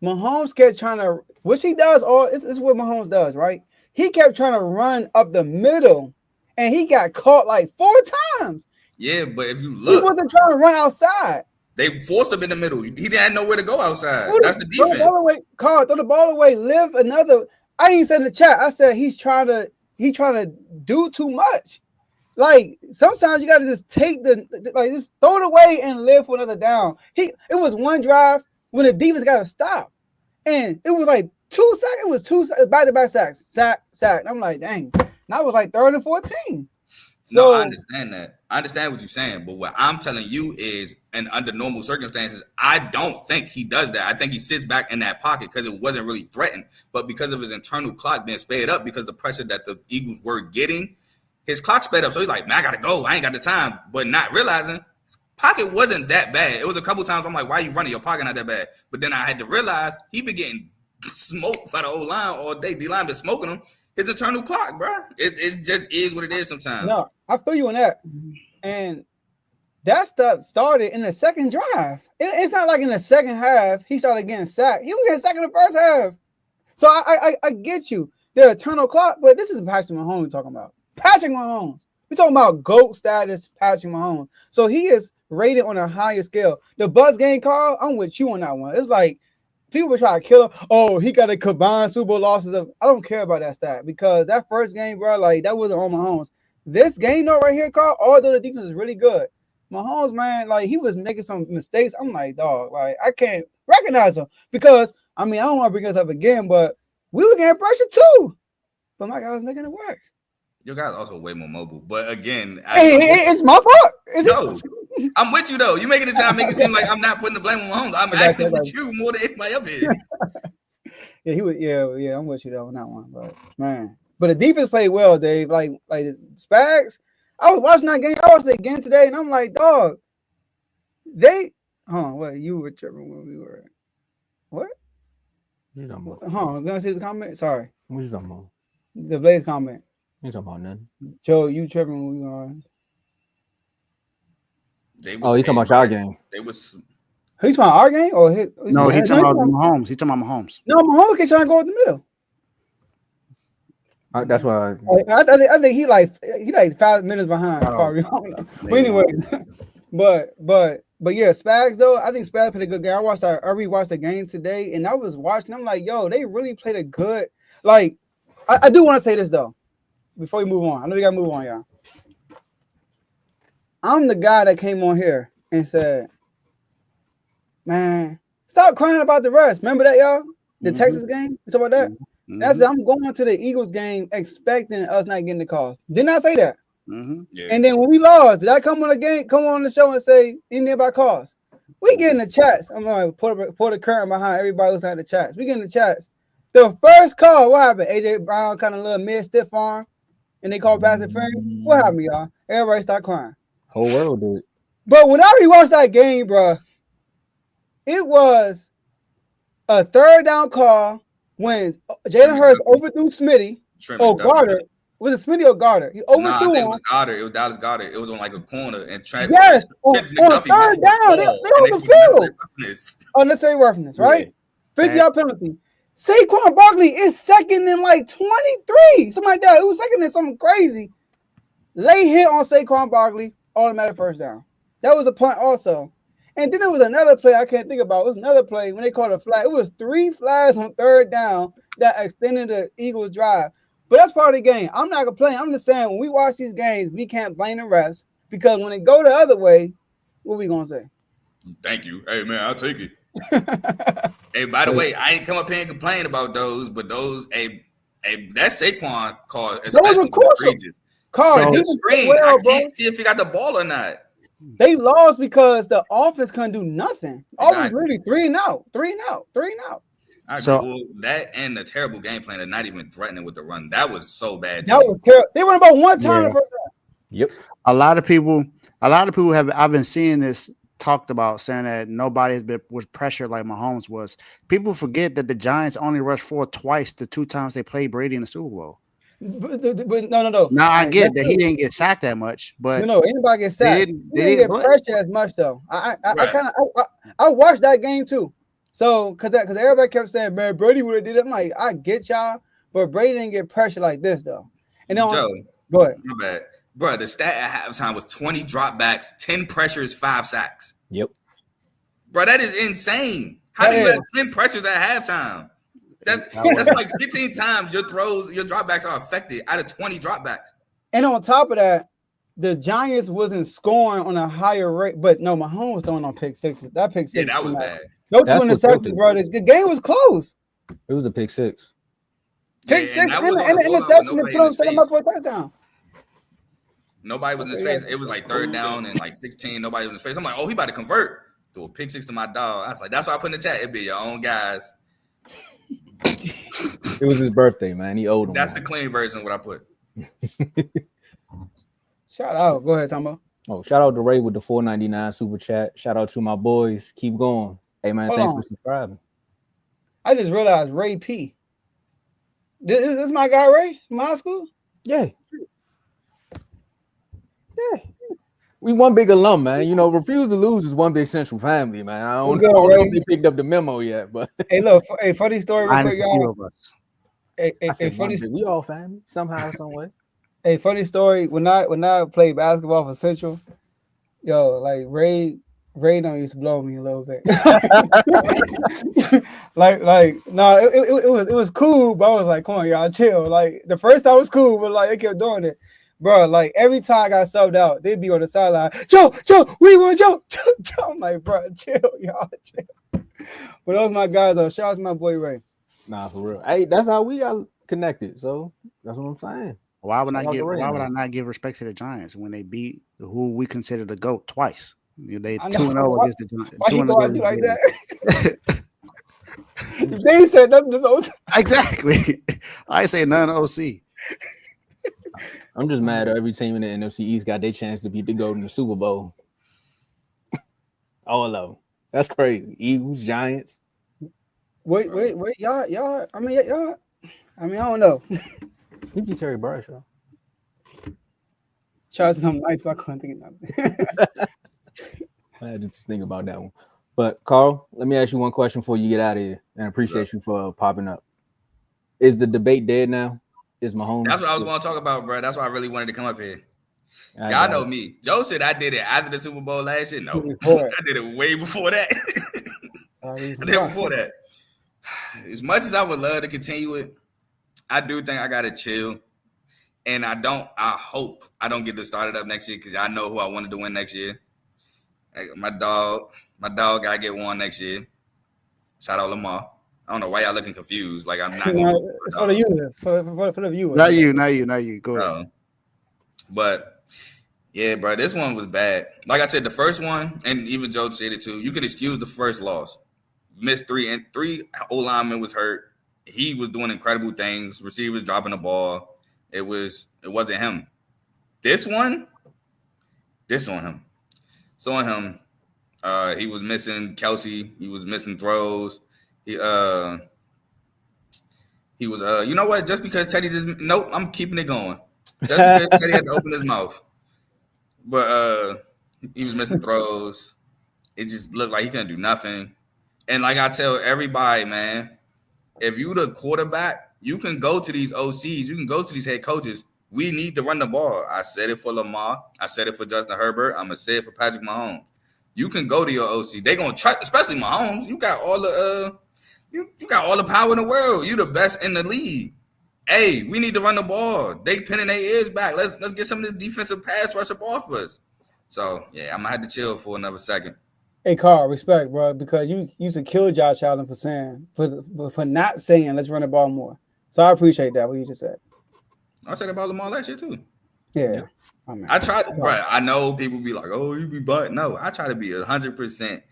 Mahomes kept trying to, which he does all. This is what Mahomes does, right? He kept trying to run up the middle, and he got caught like 4 times. Yeah, but if you look, he wasn't trying to run outside. They forced him in the middle. He didn't have nowhere to go outside. That's the defense. Throw the ball away, Carl. Throw the ball away. Live another. I ain't said in the chat. I said he's trying to do too much. Like sometimes you got to just take just throw it away and live for another down. It was one drive when the defense got to stop. and it was like 2 sacks. It was 2 back-to-back sacks, sack. And I'm like, dang. And I was like 3rd and 14. So no, I understand that. I understand what you're saying, but what I'm telling you is, and under normal circumstances, I don't think he does that. I think he sits back in that pocket because it wasn't really threatened, but because of his internal clock being sped up, because the pressure that the Eagles were getting, his clock sped up. So he's like, man, I gotta go. I ain't got the time, but not realizing his pocket wasn't that bad. It was a couple times I'm like, why are you running? Your pocket not that bad. But then I had to realize he been getting smoked by the old line all day. D-line been smoking him. His internal clock, bro. It just is what it is sometimes. No, I feel you on that. And that stuff started in the second drive. It's not like in the second half he started getting sacked. He was getting sacked in the first half. So I get you. The eternal clock, but this is Patrick Mahomes we're talking about. Patrick Mahomes. We're talking about GOAT status Patrick Mahomes. So he is rated on a higher scale. The Bucs game call, I'm with you on that one. It's like people were trying to kill him. Oh, he got a combined Super Bowl losses of. I don't care about that stat because that first game, bro, like that wasn't on Mahomes. This game, though, right here, Carl, although the defense is really good, Mahomes, man, like he was making some mistakes. I'm like, dog, like I can't recognize him because I mean I don't want to bring this up again, but we were getting pressure too. But my guy was making it work. Your guy's also way more mobile, but again, it's my fault. I'm with you though. You making it sound make it seem like I'm not putting the blame on Mahomes. I'm actually with you more than anybody up here. Yeah, he was. Yeah, I'm with you though on that one. But man, but the defense played well, Dave. Like Spags. I was watching that game. I watched it again today, and I'm like, dog. What you were tripping when we were? What? You talking about? I'm gonna see his comment. Sorry. What you talking about? The Blaze comment. You talking about nothing? Joe, you tripping when we were on? You talking about our game? They was. He's talking our game or his? No, he's talking about Mahomes. He's talking about Mahomes. No, Mahomes can try to go in the middle. That's why. I think he like 5 minutes behind. Probably. I don't know. But anyway, but yeah, Spags though. I think Spags played a good game. I rewatched the game today, and I was watching. I'm like, yo, they really played a good. Like, I do want to say this though, before we move on. I know we gotta move on, y'all. I'm the guy that came on here and said, man, stop crying about the rest. Remember that, y'all? The Texas game? You talk about that? Mm-hmm. That's it. I'm going to the Eagles game expecting us not getting the calls. Didn't I say that? Mm-hmm. Yeah. And then when we lost, did I come on the show and say anything about calls? We get in the chats. I'm going to pour the curtain behind everybody who's in the chats. We get in the chats. The first call, what happened? AJ Brown kind of little mid-stiff arm, and they called pass interference. What happened, y'all? Everybody start crying. Whole world did. But when I rewatched that game, bro, it was a third down call when Jalen Hurts overthrew Smitty. Goddard. Was it Smitty or Goddard? He overthrew him. It was Goddard. It was Dallas Goddard. It was on like a corner and Trent. Yes, on third down. They on the field. Unnecessary roughness, right? 50-yard penalty. Saquon Barkley is second in like 23, something like that. It was second in something crazy. Late hit on Saquon Barkley, automatic first down. That was a punt also. And then there was another play I can't think about. It was another play when they called a flag. It was 3 flags on third down that extended the Eagles' drive. But that's part of the game. I'm not complaining. I'm just saying when we watch these games, we can't blame the refs because when it go the other way, what we gonna say? Thank you. Hey man, I'll take it. Hey, by the way, I ain't come up here and complain about those, but those that Saquon call, especially the screen. I can't see if he got the ball or not. They lost because the offense couldn't do nothing. Offense really 3 and out. So that and the terrible game plan and not even threatening with the run. That was so bad. That was terrible. They went about one time the first half. Yep. A lot of people have. I've been seeing this talked about saying that nobody was pressured like Mahomes was. People forget that the Giants only rushed forward twice the 2 times they played Brady in the Super Bowl. But no. Now I get that he didn't get sacked that much, but anybody get sacked. They didn't get pressure as much though. I watched that game too. So because everybody kept saying, man, Brady would have did it. I'm like, I get y'all, but Brady didn't get pressure like this though. And then Joe, go ahead. My bad. Bro, the stat at halftime was 20 dropbacks, 10 pressures, 5 sacks. Yep. Bro, that is insane. How do you have 10 pressures at halftime? That's like 15 times your dropbacks are affected out of 20 dropbacks. And on top of that, the Giants wasn't scoring on a higher rate, but no, Mahomes was throwing on pick sixes. That pick six, that was bad. No two interceptions, bro. The game was close. It was a pick six. Pick six and an interception to set him up for a touchdown. Nobody was in his face. It was like 3rd down and like 16. Nobody was in his face. I'm like, oh, he about to convert. Threw a pick six to my dog. I was like, that's why I put in the chat. It'd be your own guys. It was his birthday, man. He owed him. That's the clean version of what I put. Shout out. Go ahead, Tomo. Oh, shout out to Ray with the $4.99 super chat. Shout out to my boys. Keep going. Hey, man, thanks for subscribing. I just realized Ray P. This my guy, Ray, from high school? Yeah. Yeah. We one big alum, man. You know, Refuse to Lose is one big Central family, man. I don't know if they picked up the memo yet, but hey, look, hey, funny story real quick, y'all. Funny. We all family somehow, some way. Hey, funny story. When I played basketball for Central, yo, like Ray don't used to blow me a little bit. it was cool, but I was like, come on, y'all, chill. Like the first time was cool, but like they kept doing it. Bro, like every time I got subbed out, they'd be on the sideline. Joe, we want Joe. I'm like, bro, chill, y'all, chill. But those my guys, though. Shout out to my boy Ray. Nah, for real. Hey, that's how we got connected. So that's what I'm saying. Why would I not give respect to the Giants when they beat who we consider the GOAT twice? They 2-0 against the Giants. Why you go do like that? They said nothing this whole time. Exactly. I say none OC. I'm just mad every team in the NFC East got their chance to beat the GOAT in the Super Bowl. All of them. That's crazy. Eagles, Giants. Wait, y'all. I mean, I don't know. You beat Terry Bradshaw. Try something nice, but I couldn't think of nothing. I had to just think about that one. But Carl, let me ask you one question before you get out of here, and I appreciate you for popping up. Is the debate dead now? Is Mahomes? That's what I was going to talk about, bro. That's why I really wanted to come up here. Y'all know me. Joe said I did it after the Super Bowl last year. No, I did it way before that. I did it before that. As much as I would love to continue it, I do think I gotta chill. And I hope I don't get this started up next year because I know who I wanted to win next year. My dog gotta get one next year. Shout out Lamar. I don't know why y'all looking confused. Like I'm not gonna it's for the viewers. For the viewers. Not you. Go ahead. But yeah, bro, this one was bad. Like I said, the first one, and even Joe said it too, you could excuse the first loss. Missed three O-linemen was hurt. He was doing incredible things. Receivers dropping the ball. It wasn't him. This on him. So on him. He was missing Kelsey. He was missing throws. He was you know what? Just because Teddy I'm keeping it going. Just because Teddy had to open his mouth. But he was missing throws. It just looked like he couldn't do nothing. And like I tell everybody, man, if you the quarterback, you can go to these OCs, you can go to these head coaches. We need to run the ball. I said it for Lamar. I said it for Justin Herbert. I'm gonna say it for Patrick Mahomes. You can go to your OC. They're gonna try, especially Mahomes. You got all the you got all the power in the world. You the best in the league. Hey, we need to run the ball. They pinning their ears back. Let's get some of this defensive pass rush up off us. So yeah, I'm gonna have to chill for another second. Hey, Carl, respect, bro, because you used to kill Josh Allen for not saying let's run the ball more. So I appreciate that what you just said. I said about Lamar last year too. Yeah. I try to, bro. I know people be like, "Oh, you be but no." I try to be 100%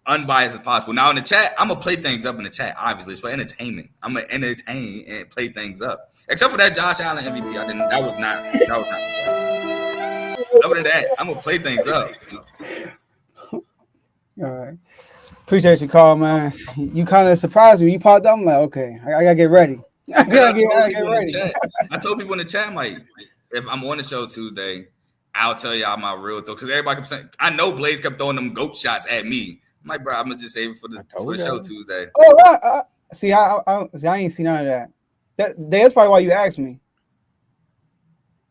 unbiased as possible. Now in the chat, I'm gonna play things up in the chat. Obviously, it's for entertainment. I'm gonna entertain and play things up. Except for that Josh Allen MVP, That was not. Other than that, I'm gonna play things up. All right. Appreciate you, Carl, man. You kind of surprised me. You popped up. I'm like, okay, I gotta get ready. I told people in the chat, I'm like, if I'm on the show Tuesday, I'll tell y'all my real thought. Because everybody kept saying, I know Blaze kept throwing them goat shots at me. I'm like, bro, I'm gonna just save it for the show Tuesday. Oh, see, I ain't seen none of that. That's probably why you asked me.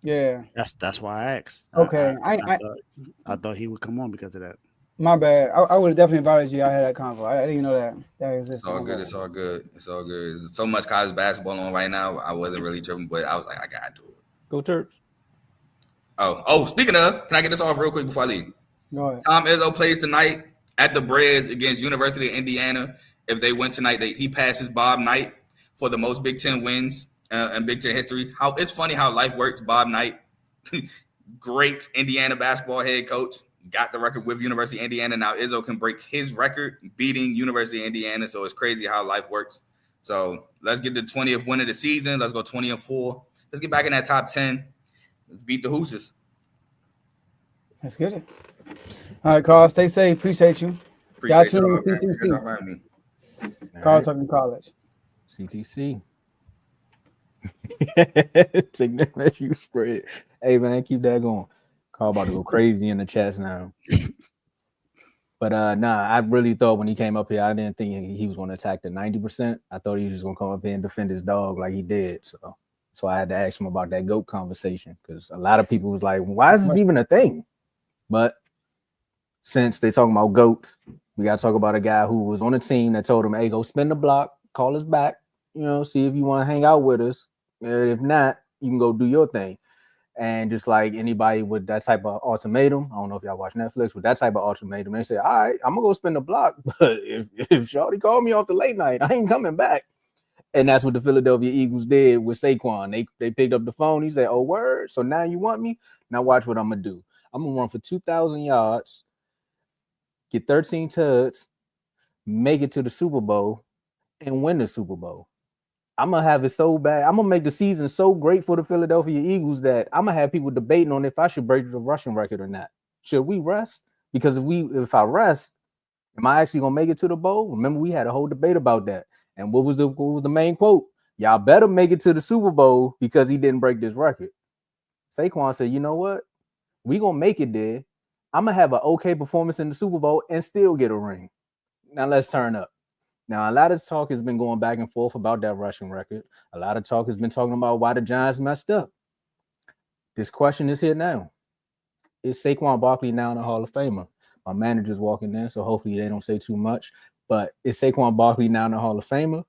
Yeah, that's why I asked. Okay, I thought he would come on because of that. My bad. I would have definitely invited you. I had that convo. I didn't even know that existed. It's all good. It's all good. There's so much college basketball on right now. I wasn't really tripping, but I was like, I gotta do it. Go Terps. Speaking of, can I get this off real quick before I leave? Go ahead. Tom Izzo plays tonight at the Braves against University of Indiana. If they win tonight, he passes Bob Knight for the most Big Ten wins in Big Ten history. It's funny how life works. Bob Knight, great Indiana basketball head coach, got the record with University of Indiana. Now Izzo can break his record beating University of Indiana. So it's crazy how life works. So let's get the 20th win of the season. Let's go 20-4. Let's get back in that top 10. Let's beat the Hoosiers. Let's get it. All right, Carl. Stay safe. Appreciate you. Appreciate y'all, man. Carl talking college. CTC. Take that as you spread. Hey man, keep that going. Carl about to go crazy in the chats now. But I really thought when he came up here, I didn't think he was going to attack the 90%. I thought he was just going to come up here and defend his dog like he did. So I had to ask him about that GOAT conversation because a lot of people was like, why is this even a thing? But since they're talking about GOATs, we got to talk about a guy who was on a team that told him, hey, go spin the block, call us back, see if you want to hang out with us. If not, you can go do your thing. And just like anybody with that type of ultimatum, I don't know if y'all watch Netflix, with that type of ultimatum, they say, all right, I'm going to go spin the block. But if Shorty called me off the late night, I ain't coming back. And that's what the Philadelphia Eagles did with Saquon. They picked up the phone. He said, oh, word? So now you want me? Now watch what I'm going to do. I'm going to run for 2,000 yards, get 13 tuds, make it to the Super Bowl, and win the Super Bowl. I'm going to have it so bad. I'm going to make the season so great for the Philadelphia Eagles that I'm going to have people debating on if I should break the rushing record or not. Should we rest? Because if I rest, am I actually going to make it to the bowl? Remember, we had a whole debate about that. And what was the main quote? Y'all better make it to the Super Bowl because he didn't break this record. Saquon said, you know what? We going to make it there. I'm going to have an okay performance in the Super Bowl and still get a ring. Now let's turn up. Now, a lot of talk has been going back and forth about that rushing record. A lot of talk has been talking about why the Giants messed up. This question is here now. Is Saquon Barkley now in the Hall of Famer? My manager's walking in, so hopefully they don't say too much. But is Saquon Barkley now in the Hall of Famer?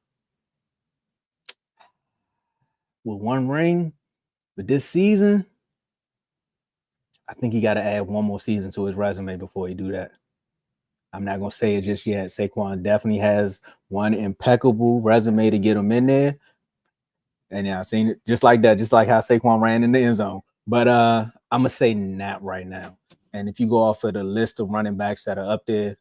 With one ring, with this season, I think he got to add one more season to his resume before he do that. I'm not going to say it just yet. Saquon definitely has one impeccable resume to get him in there. And yeah, I've seen it just like that, just like how Saquon ran in the end zone. But I'm going to say not right now. And if you go off of the list of running backs that are up there,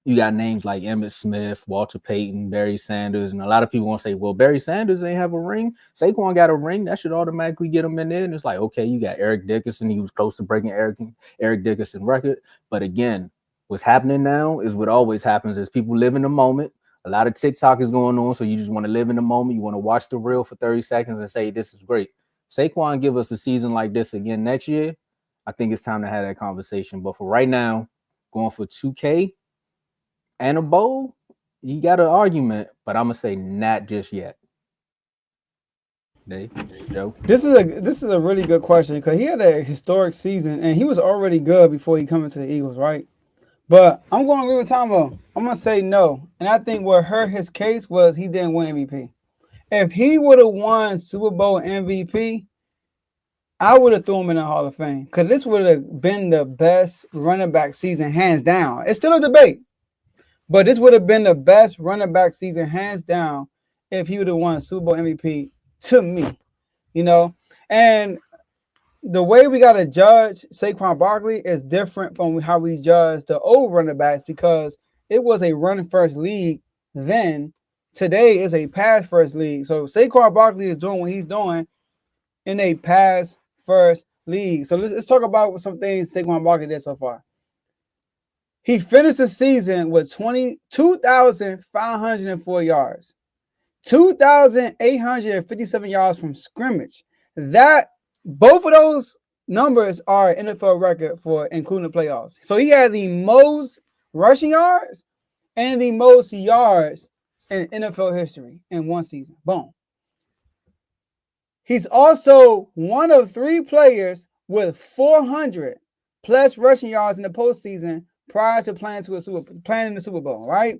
you got names like Emmitt Smith, Walter Payton, Barry Sanders. And a lot of people want to say, well, Barry Sanders ain't have a ring. Saquon got a ring. That should automatically get him in there. And it's like, okay, you got Eric Dickerson. He was close to breaking Eric Dickerson record. But again, what's happening now is what always happens is people live in the moment. A lot of TikTok is going on, so you just want to live in the moment. You want to watch the reel for 30 seconds and say, this is great. Saquon give us a season like this again next year. I think it's time to have that conversation. But for right now, going for 2K and a bowl, you got an argument, but I'm going to say not just yet. Dave, Joe? This is a really good question because he had a historic season, and he was already good before he came into the Eagles, right? But I'm going to agree with Tomo. I'm going to say no. And I think what hurt his case was he didn't win MVP. If he would have won Super Bowl MVP, I would have threw him in the Hall of Fame because this would have been the best running back season, hands down. It's still a debate, but this would have been the best running back season, hands down, if he would have won Super Bowl MVP to me, And the way we got to judge Saquon Barkley is different from how we judge the old running backs because it was a run-first league then. Today is a pass-first league. So Saquon Barkley is doing what he's doing in a pass-first league. So let's talk about some things Saquon Barkley did so far. He finished the season with 22,504 yards, 2,857 yards from scrimmage. Both of those numbers are NFL record for including the playoffs. So he had the most rushing yards and the most yards in NFL history in one season. Boom. He's also one of 3 players with 400 plus rushing yards in the postseason prior to playing in the Super Bowl, right?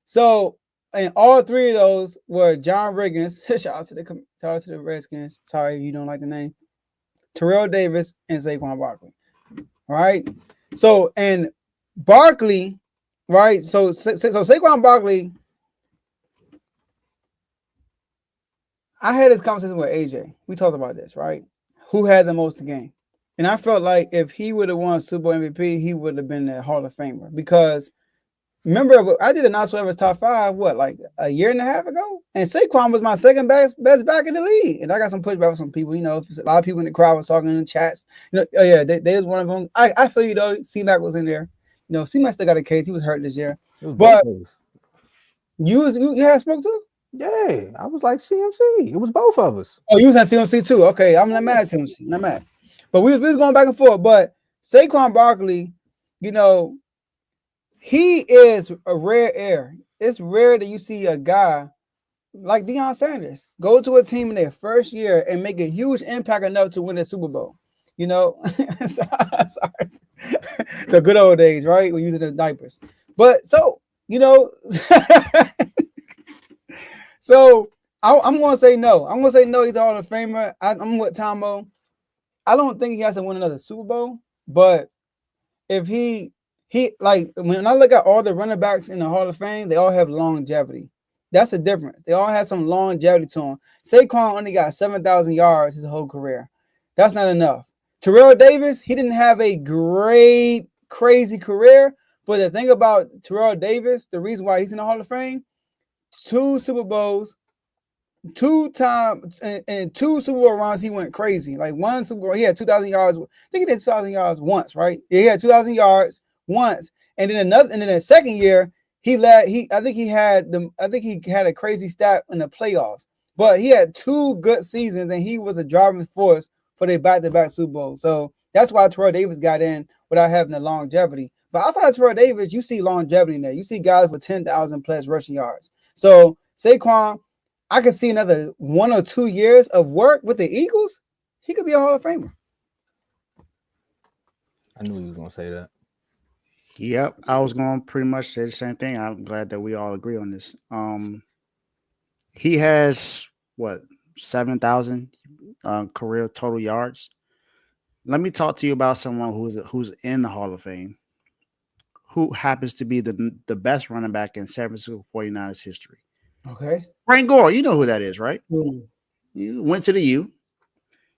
So, and all 3 of those were John Riggins. Shout out to the Redskins. Sorry if you don't like the name. Terrell Davis, and Saquon Barkley. Right? So, and Barkley, right? So Saquon Barkley, I had this conversation with AJ. We talked about this, right? Who had the most to gain? And I felt like if he would have won Super Bowl MVP, he would have been the Hall of Famer. Because remember, I did a Not So Ever's top 5, like a year and a half ago? And Saquon was my second best back in the league. And I got some pushback from some people. A lot of people in the crowd was talking in the chats. Oh yeah, they was one of them. I feel you though. C-Mac was in there. C-Mac still got a case. He was hurt this year. But you had smoke too? Yeah, I was like CMC. It was both of us. Oh, you was at CMC too. Okay, I'm not mad at CMC. Not mad. But we was going back and forth. But Saquon Barkley, he is a rare air. It's rare that you see a guy like Deion Sanders go to a team in their first year and make a huge impact enough to win the Super Bowl. Sorry. The good old days, right? We're using the diapers. But so, so I'm going to say no. I'm going to say no. He's a Hall of Famer. I'm with Tomo. I don't think he has to win another Super Bowl, but if he like when I look at all the running backs in the Hall of Fame, they all have longevity. That's the difference. They all have some longevity to them. Saquon only got 7,000 yards his whole career. That's not enough. Terrell Davis, he didn't have a great, crazy career, but the thing about Terrell Davis, the reason why he's in the Hall of Fame, 2 Super Bowls, 2 times and 2 Super Bowl runs, he went crazy. Like 1 Super Bowl, he had 2,000 yards. I think he did 2,000 yards once, right? Yeah, he had 2,000 yards once, and then the second year I think he had a crazy stat in the playoffs, but he had 2 good seasons, and he was a driving force for their back-to-back Super Bowl. So that's why Terrell Davis got in without having the longevity. But outside of Terrell Davis, you see longevity in there. You see guys with 10,000 plus rushing yards. So Saquon, I could see another 1 or 2 years of work with the Eagles. He could be a Hall of Famer. I knew he was going to say that. Yep, I was going to pretty much say the same thing. I'm glad that we all agree on this. He has 7,000 career total yards. Let me talk to you about someone who's in the Hall of Fame, who happens to be the best running back in San Francisco 49ers history. Okay. Frank Gore, you know who that is, right? Mm. You went to the U.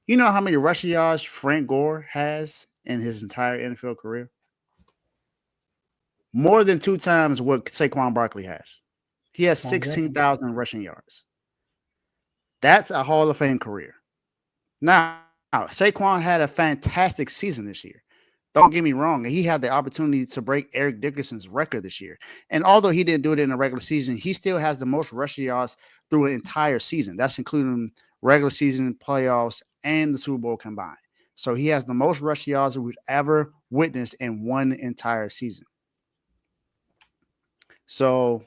You know how many rushing yards Frank Gore has in his entire NFL career? More than 2 times what Saquon Barkley has. He has 16,000 rushing yards. That's a Hall of Fame career. Now, Saquon had a fantastic season this year. Don't get me wrong. He had the opportunity to break Eric Dickerson's record this year. And although he didn't do it in the regular season, he still has the most rushing yards through an entire season. That's including regular season, playoffs, and the Super Bowl combined. So he has the most rushing yards we've ever witnessed in one entire season. So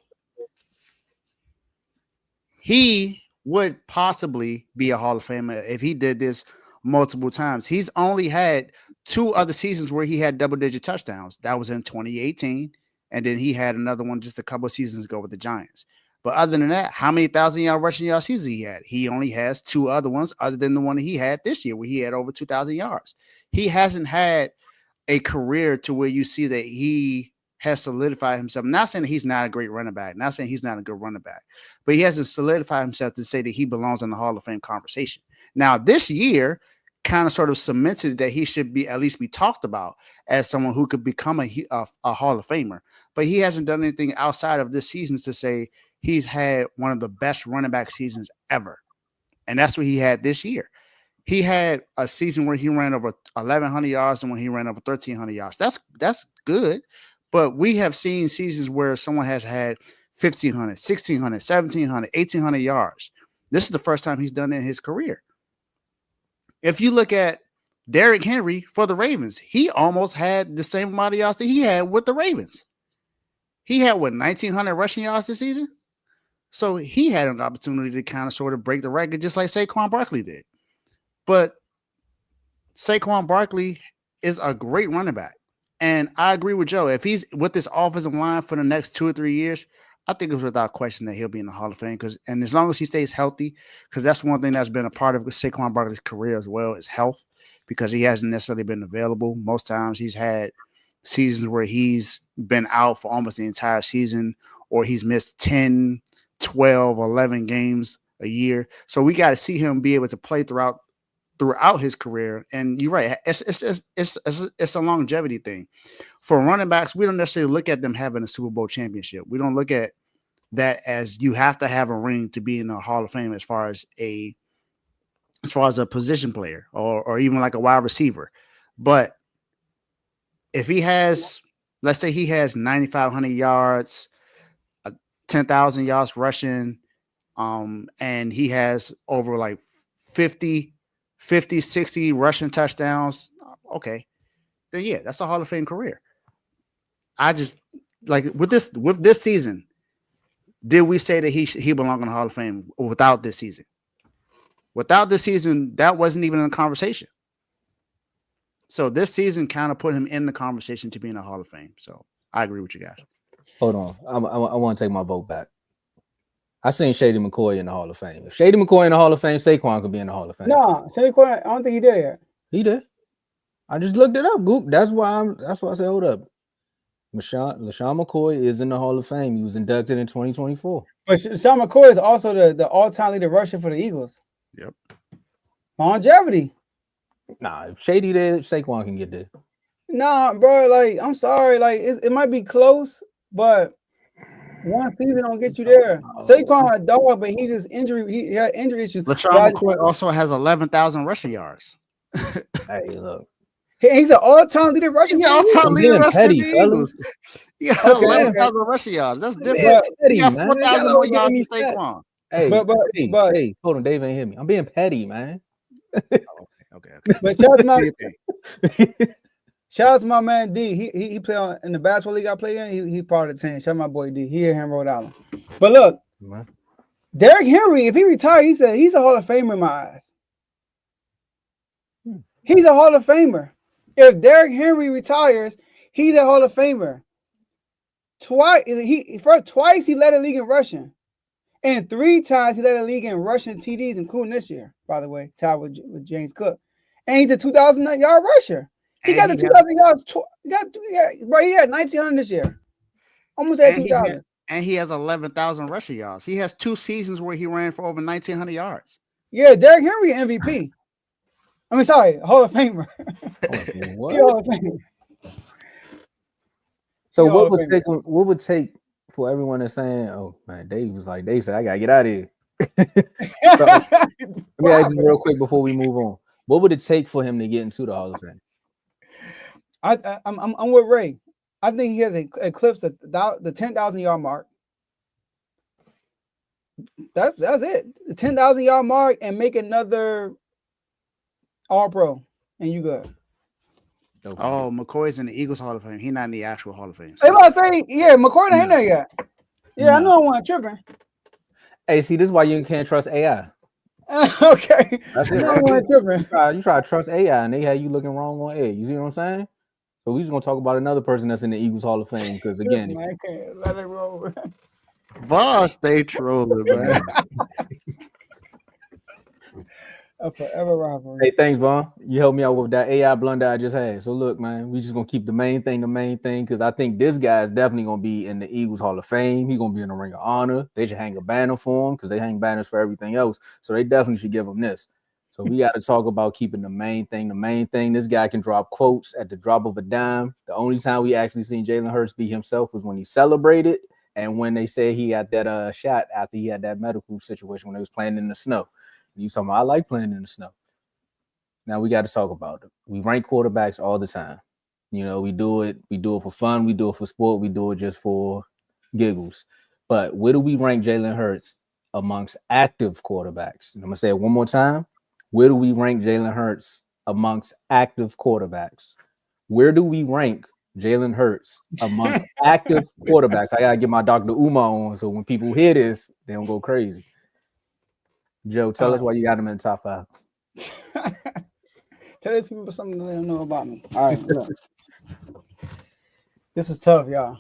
he would possibly be a Hall of Famer if he did this multiple times. He's only had 2 other seasons where he had double-digit touchdowns. That was in 2018, and then he had another one just a couple of seasons ago with the Giants. But other than that, how many 1,000-yard rushing yards seasons he had? He only has 2 other ones other than the one that he had this year where he had over 2,000 yards. He hasn't had a career to where you see that he has solidified himself. I'm not saying that he's not a great running back, not saying he's not a good running back, but he hasn't solidified himself to say that he belongs in the Hall of Fame conversation. Now, this year kind of sort of cemented that he should be at least be talked about as someone who could become a Hall of Famer, but he hasn't done anything outside of this season to say he's had one of the best running back seasons ever. And that's what he had this year. He had a season where he ran over 1,100 yards and when he ran over 1,300 yards. That's good. But we have seen seasons where someone has had 1,500, 1,600, 1,700, 1,800 yards. This is the first time he's done it in his career. If you look at Derrick Henry for the Ravens, he almost had the same amount of yards that he had with the Ravens. He had, 1,900 rushing yards this season? So he had an opportunity to kind of sort of break the record just like Saquon Barkley did. But Saquon Barkley is a great running back. And I agree with Joe. If he's with this offensive line for the next 2 or 3 years, I think it was without question that he'll be in the Hall of Fame and as long as he stays healthy, because that's one thing that's been a part of Saquon Barkley's career as well is health, because he hasn't necessarily been available. Most times he's had seasons where he's been out for almost the entire season, or he's missed 10, 12, 11 games a year. So we got to see him be able to play throughout his career. And you're right, it's a longevity thing. For running backs, we don't necessarily look at them having a Super Bowl championship. We don't look at that as you have to have a ring to be in the Hall of Fame as far as a position player or even like a wide receiver. But if he has, let's say he has 9,500 yards, 10,000 yards rushing, and he has over like 50, 60 rushing touchdowns, okay, then yeah, that's a Hall of Fame career. I just like with this season, did we say that he belonged in the Hall of Fame without this season? Without this season, that wasn't even in the conversation. So this season kind of put him in the conversation to be in the Hall of Fame. So I agree with you guys. Hold on, I want to take my vote back. I seen Shady McCoy in the Hall of Fame. If Shady McCoy in the Hall of Fame, Saquon could be in the Hall of Fame. No, Shady McCoy, I don't think he did yet. He did. I just looked it up. Goop. That's why I said, hold up. LaShawn McCoy is in the Hall of Fame. He was inducted in 2024. But Sean McCoy is also the all-time leader rusher for the Eagles. Yep. Longevity. Nah, if Shady there, Saquon can get there. Nah, bro. Like, I'm sorry. Like, it might be close, but one season don't get you there. Saquon a dog, but he just he had injury issues. LaShawn McCoy also has 11,000 rushing yards. Hey, look. He's an all-time leader rushing. He's all-time leader rushing petty, the Eagles. He got 11,000 rushing yards. That's different. Petty, he got man. 4,000 more yards than Saquon. Hey, but hey, hold on, Dave ain't hear me. I'm being petty, man. Okay. But shout out to my man D. He played in the basketball league I play in. He part of the team. Shout out my boy D. He here in Rhode Island. But look, Derrick Henry, if he retired, he said he's a Hall of Famer in my eyes. He's a Hall of Famer. If Derrick Henry retires, he's a Hall of Famer. Twice he led the league in rushing. And 3 times he led the league in rushing TDs, including this year, by the way, tied with James Cook. And he's a 2,000-yard rusher. He got the 2,000 yards. He had 1,900 this year. Almost at 2,000. And he has 11,000 rushing yards. He has 2 seasons where he ran for over 1,900 yards. Yeah, Derrick Henry MVP. I mean, sorry, Hall of Famer. What? Hall of Famer. So what would take for everyone that's saying, oh man, Dave said, I gotta get out of here. So, let me ask you real quick before we move on. What would it take for him to get into the Hall of Fame? I'm with Ray. I think he has eclipsed the 10,000-yard mark. That's it. The 10,000-yard mark and make another All-Pro, and you good. Okay. Oh, McCoy's in the Eagles Hall of Fame. He's not in the actual Hall of Fame. So. I say, yeah, McCoy ain't there yet. Yeah, no. I know I wasn't tripping. Hey, see, this is why you can't trust AI. Okay. That's it. I wasn't tripping. You try to trust AI, and they had you looking wrong on air. You see what I'm saying? So we just gonna talk about another person that's in the Eagles Hall of Fame because again, I can't let it roll. Voss, stay trolling, man. A forever rivalry. Hey, thanks, Vaughn. You helped me out with that AI blunder I just had. So look, man, we just gonna keep the main thing, because I think this guy is definitely gonna be in the Eagles Hall of Fame. He's gonna be in the Ring of Honor. They should hang a banner for him because they hang banners for everything else. So they definitely should give him this. So we got to talk about keeping the main thing. The main thing, this guy can drop quotes at the drop of a dime. The only time we actually seen Jalen Hurts be himself was when he celebrated and when they said he got that shot after he had that medical situation when they was playing in the snow. You talking about, I like playing in the snow. Now we got to talk about it. We rank quarterbacks all the time. You know, we do it for fun, we do it for sport, we do it just for giggles. But where do we rank Jalen Hurts amongst active quarterbacks? And I'm gonna say it one more time. Where do we rank Jalen Hurts amongst active quarterbacks? Where do we rank Jalen Hurts amongst active quarterbacks? I gotta get my Dr. Umar on so when people hear this, they don't go crazy. Joe, tell us why you got him in the top 5. Tell these people something they don't know about me. All right, look. This was tough, y'all.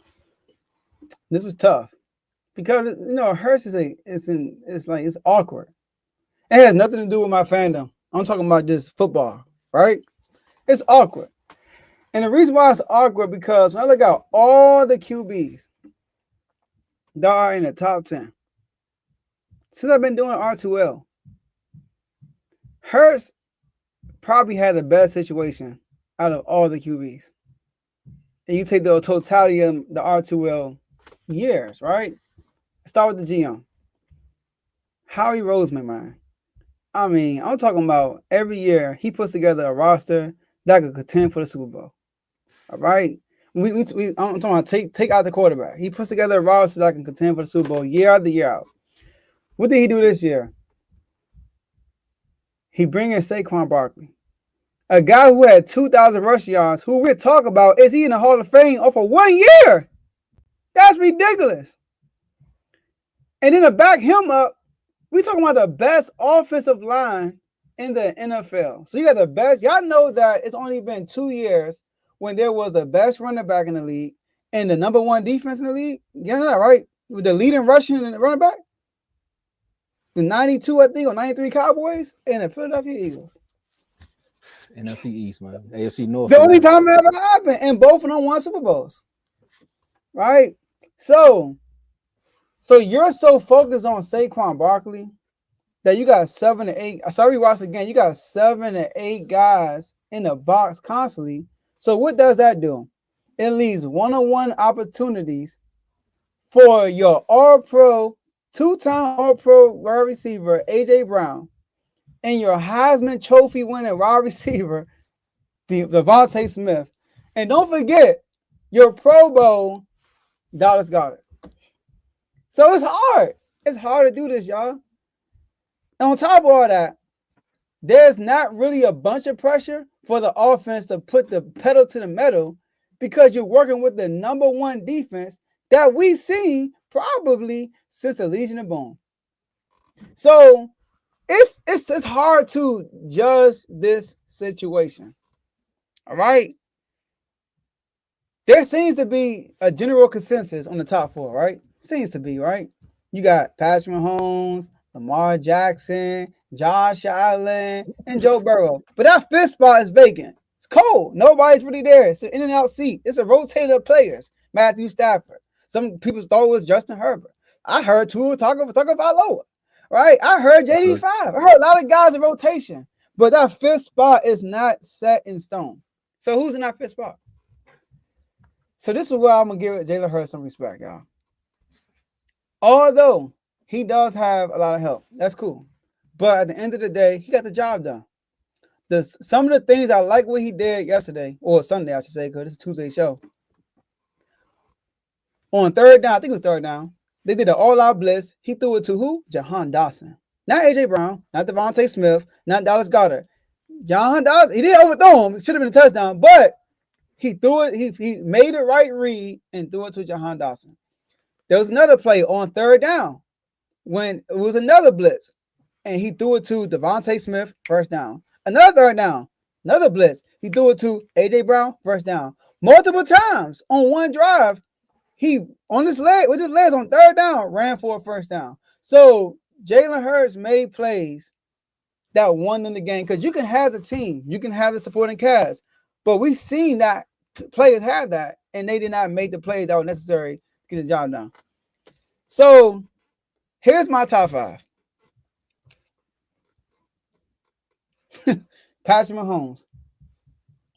This was tough. because Hurts it's awkward. It has nothing to do with my fandom. I'm talking about just football, right? It's awkward. And the reason why it's awkward because when I look at all the QBs that are in the top 10, since I've been doing R2L, Hurts probably had the best situation out of all the QBs. And you take the totality of the R2L years, right? Start with the GM. Howie Roseman, man. I mean, I'm talking about every year he puts together a roster that could contend for the Super Bowl. All right. I'm talking about take out the quarterback. He puts together a roster that can contend for the Super Bowl year after year out. What did he do this year? He bring in Saquon Barkley, a guy who had 2,000 rush yards, who we're talking about, is he in the Hall of Fame for 1 year? That's ridiculous. And then to back him up, we're talking about the best offensive line in the NFL. So you got the best. Y'all know that it's only been 2 years when there was the best running back in the league and the number one defense in the league. You know that, right? With the leading rushing and running back. The 92, I think, or 93 Cowboys and the Philadelphia Eagles. NFC East, man. AFC North. The only time it ever happened. And both of them won Super Bowls. Right? So you're so focused on Saquon Barkley that you got 7 to 8. Sorry, watch again. You got 7 to 8 guys in the box constantly. So what does that do? It leaves one-on-one opportunities for your All-Pro, 2-time All-Pro wide receiver, A.J. Brown, and your Heisman Trophy winning wide receiver, Devontae Smith. And don't forget your Pro Bowl, Dallas Goedert. So it's hard. It's hard to do this, y'all. And on top of all that, there's not really a bunch of pressure for the offense to put the pedal to the metal because you're working with the number one defense that we've seen probably since the Legion of Boom. So it's hard to judge this situation. All right. There seems to be a general consensus on the top 4, right? Seems to be, right? You got Patrick Mahomes, Lamar Jackson, Josh Allen, and Joe Burrow. But that 5th spot is vacant. It's cold. Nobody's really there. It's an in and out seat. It's a rotator of players. Matthew Stafford. Some people thought it was Justin Herbert. I heard Tua Tagovailoa, right? I heard JD5. I heard a lot of guys in rotation. But that 5th spot is not set in stone. So who's in that 5th spot? So this is where I'm going to give Jalen Hurts some respect, y'all. Although he does have a lot of help. That's cool. But at the end of the day, he got the job done. Some of the things I like what he did yesterday, or Sunday, I should say, because it's a Tuesday show. On 3rd down, I think it was 3rd down, they did an all-out blitz. He threw it to who? Jahan Dawson. Not A.J. Brown, not Devontae Smith, not Dallas Goedert. Jahan Dawson, he didn't overthrow him. It should have been a touchdown, but he threw it. He made the right read and threw it to Jahan Dawson. There was another play on 3rd down when it was another blitz, and he threw it to Devontae Smith, 1st down. Another 3rd down, another blitz. He threw it to A.J. Brown, 1st down. Multiple times on one drive, he on his leg with his legs on 3rd down ran for a 1st down. So Jalen Hurts made plays that won them the game because you can have the team, you can have the supporting cast, but we've seen that players have that and they did not make the plays that were necessary to get the job done. So here's my top 5. Patrick Mahomes,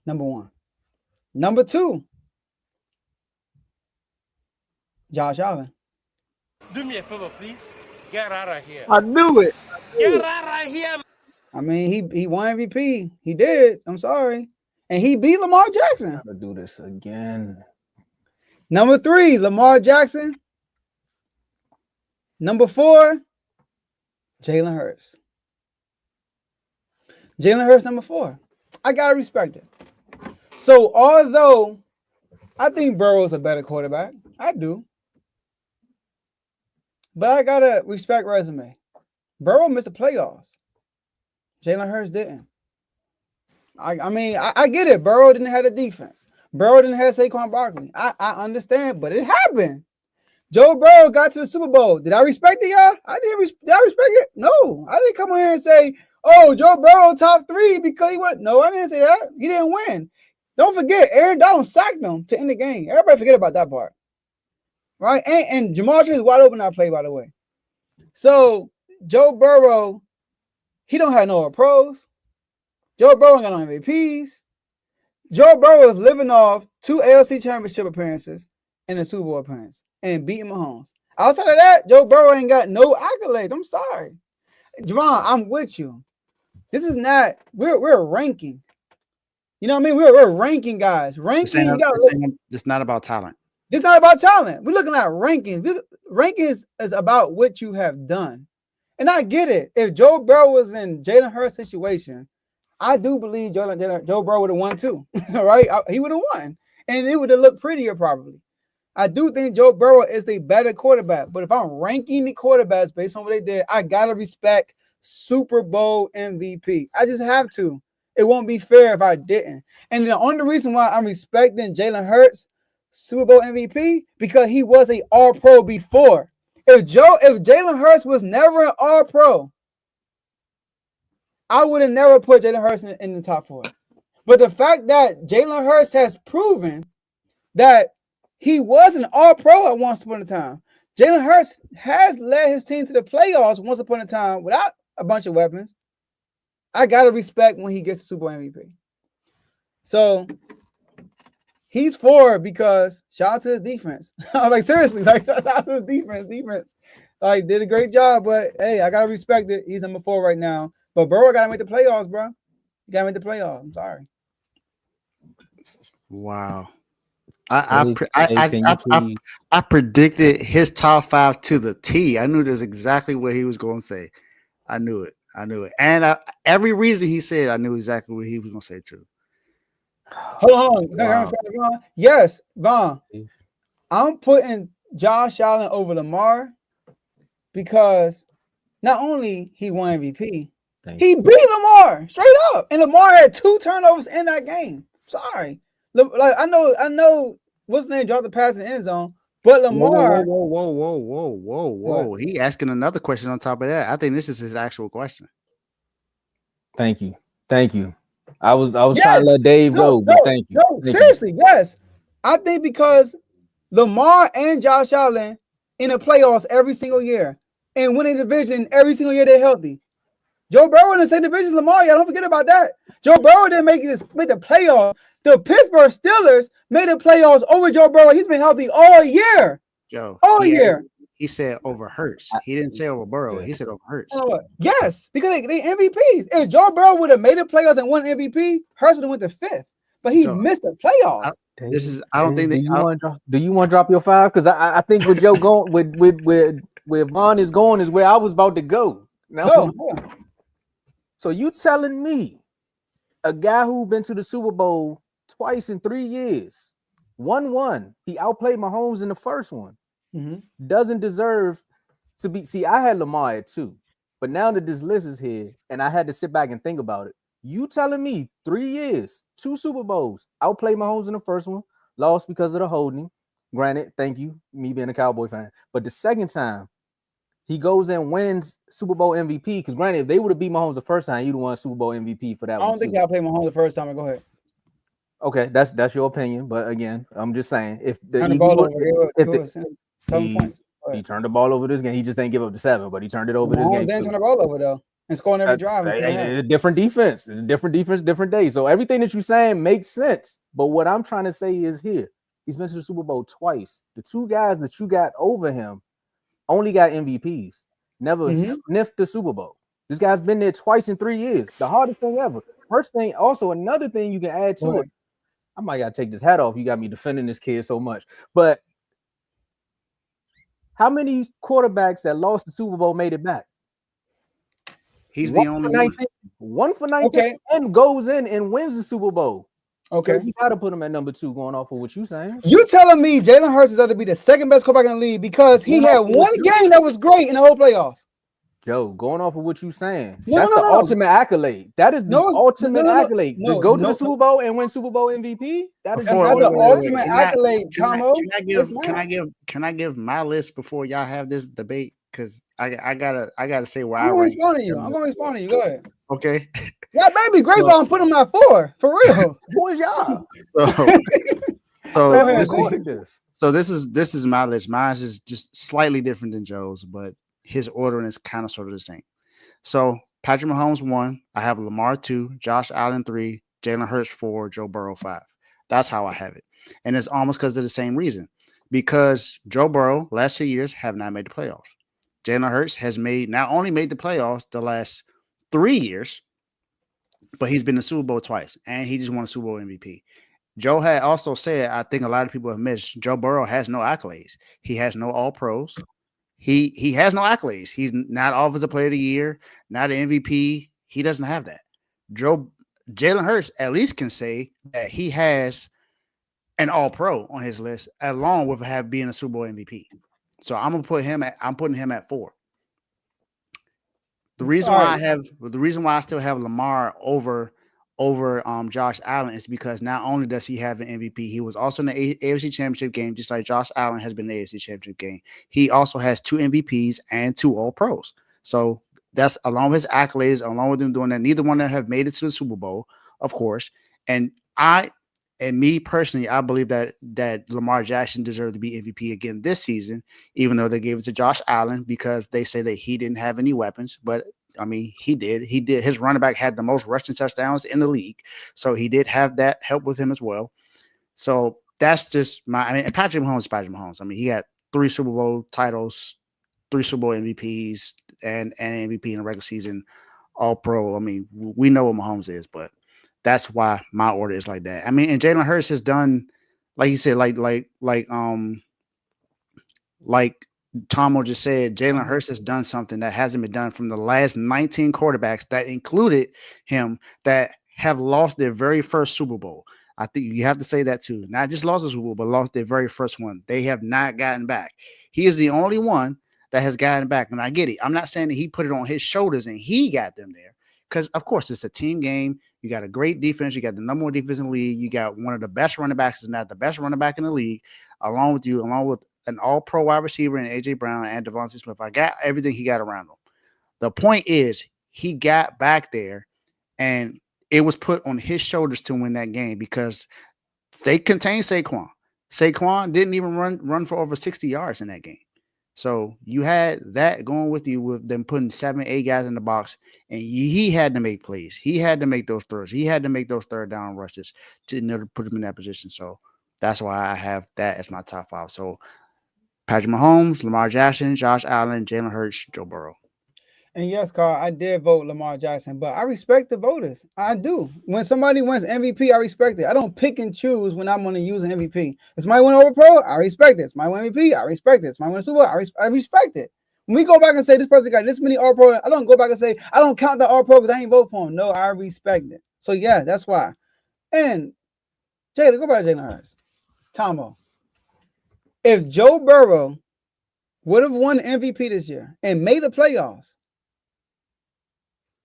number 1. Number 2, Josh Allen. Do me a favor, please. Get out of here. I knew it. Get out of here. I mean, he won MVP. He did. I'm sorry. And he beat Lamar Jackson. Gotta do this again. Number 3, Lamar Jackson. Number 4, Jalen Hurts. Jalen Hurts, number 4. I gotta respect it. So although I think Burrow's a better quarterback, I do. But I gotta respect resume. Burrow missed the playoffs. Jalen Hurts didn't. I mean, I get it. Burrow didn't have a defense. Burrow didn't have Saquon Barkley. I understand, but it happened. Joe Burrow got to the Super Bowl. Did I respect it, y'all? Did I respect it? No. I didn't come on here and say, oh, Joe Burrow top 3 because he went. No, I didn't say that. He didn't win. Don't forget, Aaron Donald sacked him to end the game. Everybody forget about that part. Right? And Jamal Chase is wide open that play, by the way. So, Joe Burrow, he don't have no pros. Joe Burrow got no MVPs. Joe Burrow is living off 2 AFC championship appearances and a Super Bowl appearance and beating Mahomes. Outside of that, Joe Burrow ain't got no accolades. I'm sorry. Javon, I'm with you. This is not, we're ranking. You know what I mean? We're ranking guys. Ranking. It's not about talent. It's not about talent. We're looking at rankings. Rankings is about what you have done. And I get it. If Joe Burrow was in Jalen Hurts' situation, I do believe Joe Burrow would have won too. Right? He would have won. And it would have looked prettier probably. I do think Joe Burrow is the better quarterback. But if I'm ranking the quarterbacks based on what they did, I got to respect Super Bowl MVP. I just have to. It won't be fair if I didn't. And the only reason why I'm respecting Jalen Hurts Super Bowl MVP because he was an All-Pro before. If Jalen Hurts was never an All-Pro, I would have never put Jalen Hurts in the top 4. But the fact that Jalen Hurts has proven that he was an All-Pro at once upon a time. Jalen Hurts has led his team to the playoffs once upon a time without a bunch of weapons. I gotta respect when he gets the Super Bowl MVP. So he's 4 because shout out to his defense. Like seriously, like shout out to his defense. Defense, like did a great job. But hey, I gotta respect it. He's number 4 right now. But Burrow gotta make the playoffs, bro. You gotta make the playoffs. I'm sorry. Wow. I predicted his top 5 to the T. I knew that's exactly what he was going to say. I knew it. And every reason he said, I knew exactly what he was going to say too. Hold on. Wow. Yes, Vaughn. I'm putting Josh Allen over Lamar because not only he won MVP, he beat Lamar straight up. And Lamar had 2 turnovers in that game. Sorry. Like I know what's his name dropped the pass in the end zone, but Lamar. Whoa. He asking another question on top of that. I think this is his actual question. Thank you. I was trying to let Dave go, but thank you. Seriously, yes. I think because Lamar and Josh Allen in the playoffs every single year and winning division every single year they're healthy. Joe Burrow in the same division, Lamar, y'all don't forget about that. Joe Burrow didn't make the playoffs. The Pittsburgh Steelers made the playoffs over Joe Burrow. He's been healthy all year. All year. He said over Hurts. He didn't say over Burrow. He said over Hurts. Yes, because they MVPs. If Joe Burrow would have made the playoffs and won MVP, Hurts would have went to 5th. But he missed the playoffs. Do you want to drop your 5? Because I think where Joe going where Vaughn is going is where I was about to go. Now, so you telling me a guy who been to the Super Bowl twice in 3 years, won. He outplayed Mahomes in the first one. Doesn't deserve to be. See, I had Lamar at 2, but now that this list is here, and I had to sit back and think about it. You telling me 3 years, 2 Super Bowls, outplayed Mahomes in the first one, lost because of the holding. Granted, thank you, me being a Cowboy fan. But the second time, he goes and wins Super Bowl MVP. Because granted, if they would have beat Mahomes the first time, you'd have won Super Bowl MVP for that one. I don't think y'all played Mahomes the first time. Go ahead. Okay, that's your opinion, but again, I'm just saying if the he turned the ball over this game, he just didn't give up the 7, but he turned it over this game. Didn't turn the ball over though, and scoring every drive. A different defense, different day. So everything that you're saying makes sense. But what I'm trying to say is here, he's been to the Super Bowl twice. The 2 guys that you got over him only got MVPs, never sniffed the Super Bowl. This guy's been there twice in 3 years. The hardest thing ever. First thing, also another thing you can add to it. I might gotta take this hat off. You got me defending this kid so much. But how many quarterbacks that lost the Super Bowl made it back? He's the only 19, one for 19 and goes in and wins the Super Bowl. Okay. So you gotta put him at number 2 going off of what you saying. You telling me Jalen Hurts is going to be the second best quarterback in the league because he had one game that was great in the whole playoffs? Joe, going off of what you're saying, No, that's no, the no, no. ultimate accolade. That is the No, ultimate no, no, accolade. no, to go to no. the Super Bowl and win Super Bowl MVP. That is That's the not the ultimate ultimate accolade. accolade, Tomo. It's Can I give my list before y'all have this debate? Because I gotta say where I'm I gonna rank. respond to you. I'm gonna respond to you. Go ahead. Okay. Yeah, baby, great So- ball. I'm putting him at 4 for real. Who is y'all? So Go ahead, this is baby. this is my list. Mine is just slightly different than Joe's, but his ordering is kind of sort of the same. So Patrick Mahomes 1, I have Lamar 2, Josh Allen 3, Jalen Hurts 4, Joe Burrow 5. That's how I have it. And it's almost because of the same reason. Because Joe Burrow, last 2 years, have not made the playoffs. Jalen Hurts has not only made the playoffs the last 3 years, but he's been to the Super Bowl twice, and he just won a Super Bowl MVP. Joe had also said, I think a lot of people have missed, Joe Burrow has no accolades. He has no All-Pros. He has no accolades. He's not Offensive Player of the Year, not an MVP. He doesn't have that. Jalen Hurts at least can say that he has an All-Pro on his list, along with being a Super Bowl MVP. So I'm putting him at 4. The reason why I still have Lamar over Josh Allen is because not only does he have an MVP, he was also in the AFC Championship game, just like Josh Allen has been in the AFC Championship game. He also has 2 MVPs and 2 All-Pros. So that's along with his accolades, along with them doing that. Neither one of them have made it to the Super Bowl, of course. And me personally, I believe that Lamar Jackson deserved to be MVP again this season, even though they gave it to Josh Allen because they say that he didn't have any weapons. But I mean, he did. His running back had the most rushing touchdowns in the league, so he did have that help with him as well. So that's just and Patrick Mahomes is Patrick Mahomes. I mean, he got 3 Super Bowl titles, 3 Super Bowl MVPs, and an MVP in the regular season, All Pro. I mean, we know what Mahomes is, but that's why my order is like that. I mean, and Jalen Hurts has done, like you said, like Tomo just said, Jalen Hurts has done something that hasn't been done from the last 19 quarterbacks that included him that have lost their very first Super Bowl. I think you have to say that too. Not just lost the Super Bowl, but lost their very first one. They have not gotten back. He is the only one that has gotten back. And I get it. I'm not saying that he put it on his shoulders and he got them there. Because, of course, it's a team game. You got a great defense. You got the number 1 defense in the league. You got one of the best running backs, if not the best running back in the league, along with an all-pro wide receiver in A.J. Brown and Devontae Smith. I got everything he got around him. The point is he got back there, and it was put on his shoulders to win that game because they contained Saquon. Saquon didn't even run for over 60 yards in that game. So you had that going with you with them putting 7, 8 guys in the box, and he had to make plays. He had to make those throws. He had to make those third down rushes to put him in that position. So that's why I have that as my top 5. So Patrick Mahomes, Lamar Jackson, Josh Allen, Jalen Hurts, Joe Burrow. And yes, Carl, I did vote Lamar Jackson, but I respect the voters. I do. When somebody wins MVP, I respect it. I don't pick and choose when I'm going to use an MVP. If somebody win over pro, I respect it. Somebody win MVP, I respect it. Somebody win Super Bowl, I respect it. When we go back and say this person got this many All Pro, I don't go back and say I don't count the All Pro because I ain't vote for him. No, I respect it. So yeah, that's why. And Jalen, go back to Jalen Hurts. Tomo. If Joe Burrow would have won MVP this year and made the playoffs,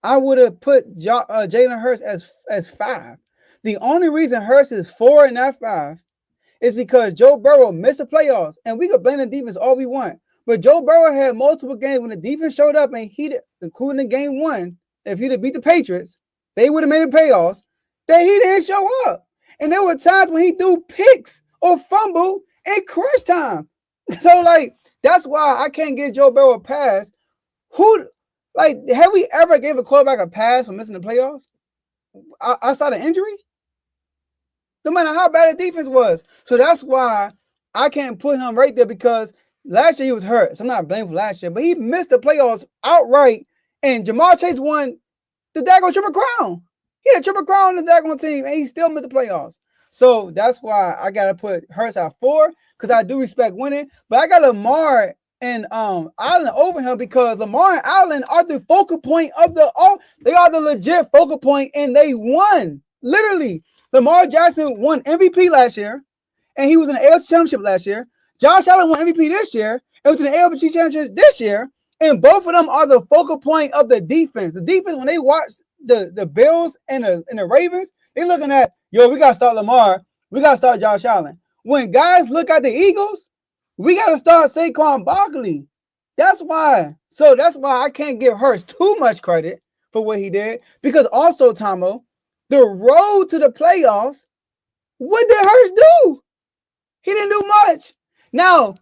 I would have put Jalen Hurts as 5. The only reason Hurts is 4 and not 5 is because Joe Burrow missed the playoffs, and we could blame the defense all we want. But Joe Burrow had multiple games when the defense showed up, and including in game 1, if he'd have beat the Patriots, they would have made the playoffs. That he didn't show up, and there were times when he threw picks or fumble in crunch time. So like that's why I can't give Joe Burrow a pass. Have we ever gave a quarterback a pass for missing the playoffs outside of injury? No matter how bad the defense was. So that's why I can't put him right there because last year he was hurt. So I'm not blaming for last year, but he missed the playoffs outright. And Jamar Chase won the daggone Triple Crown. He had a Triple Crown on the daggone team, and he still missed the playoffs. So that's why I got to put Hurts at 4 because I do respect winning. But I got Lamar and Allen over him because Lamar and Allen are the focal point of they are the legit focal point, and they won. Literally, Lamar Jackson won MVP last year, and he was in the AFC Championship last year. Josh Allen won MVP this year, and was in the AFC Championship this year, And both of them are the focal point of the defense. The defense, when they watch the Bills and the Ravens, they're looking at, yo, we got to start Lamar. We got to start Josh Allen. When guys look at the Eagles, we got to start Saquon Barkley. That's why. So that's why I can't give Hurts too much credit for what he did. Because also, Tomo, the road to the playoffs, what did Hurts do? He didn't do much. Now,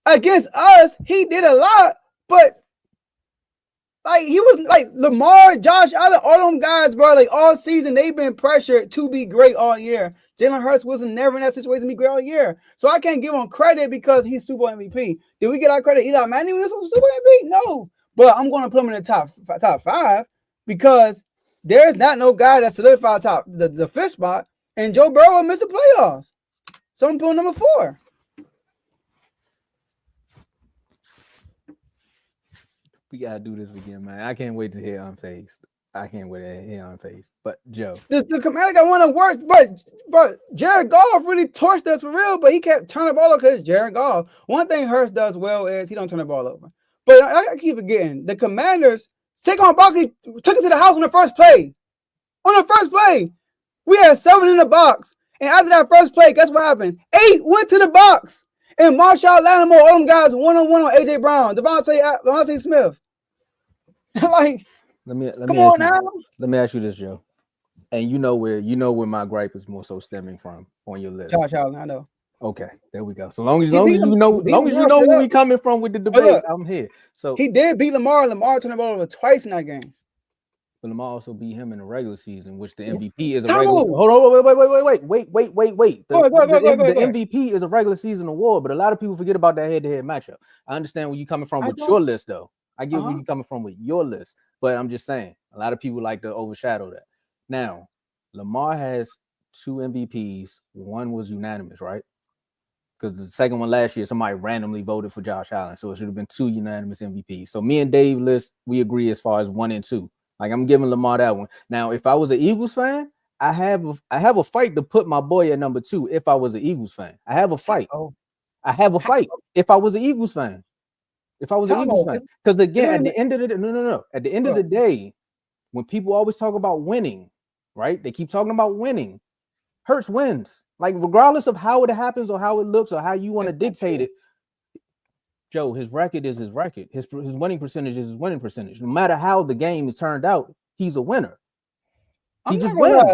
against us, he did a lot, but like he was like Lamar, Josh Allen, all them guys, bro. Like all season, they've been pressured to be great all year. Jalen Hurts wasn't never in that situation to be great all year. So I can't give him credit because he's Super Bowl MVP. Did we get our credit? Eli Manning was Super Bowl MVP? No. But I'm going to put him in the top 5 because there's not no guy that solidified the fifth spot, and Joe Burrow missed the playoffs. So I'm putting number 4. We gotta do this again, man. I can't wait to hear Unfazed. I can't wait to hear Unfazed. But Joe, the Commander got one of the worst, but Jared Goff really torched us for real. But he kept turning the ball over because it's Jared Goff. One thing Hurts does well is he don't turn the ball over. But I keep forgetting the Commanders. Saquon Barkley took it to the house on the first play. On the first play, we had 7 in the box, and after that first play, guess what happened? 8 went to the box, and Marshall Lattimore, all them guys 1-on-1 on AJ Brown, Devontae Smith. Like, let me ask you this, Joe. And you know where my gripe is more so stemming from on your list. Josh Allen, I know. Okay, there we go. So long as you know where we coming from with the debate, I'm here. So he did beat Lamar. Lamar turned the ball over twice in that game. But Lamar also beat him in the regular season, which the MVP is a regular. Hold on, wait. The MVP is a regular season award, but a lot of people forget about that head-to-head matchup. I understand where you're coming from with your list, though. I get where you're coming from with your list, but I'm just saying a lot of people like to overshadow that. Now, Lamar has 2 MVPs. One was unanimous, right? Because the second one last year, somebody randomly voted for Josh Allen, so it should have been 2 unanimous MVPs. So me and Dave list, we agree as far as 1 and 2. Like I'm giving Lamar that one. Now, if I was an Eagles fan, I have a fight to put my boy at number 2. If I was an Eagles fan, I have a fight. I have a fight. If I was an Eagles fan. Because again, at the end of the day, when people always talk about winning, right? They keep talking about winning. Hurts wins. Like regardless of how it happens or how it looks or how you want to dictate it. Joe, his record is his record. His winning percentage is his winning percentage. No matter how the game is turned out, he's a winner. He just wins.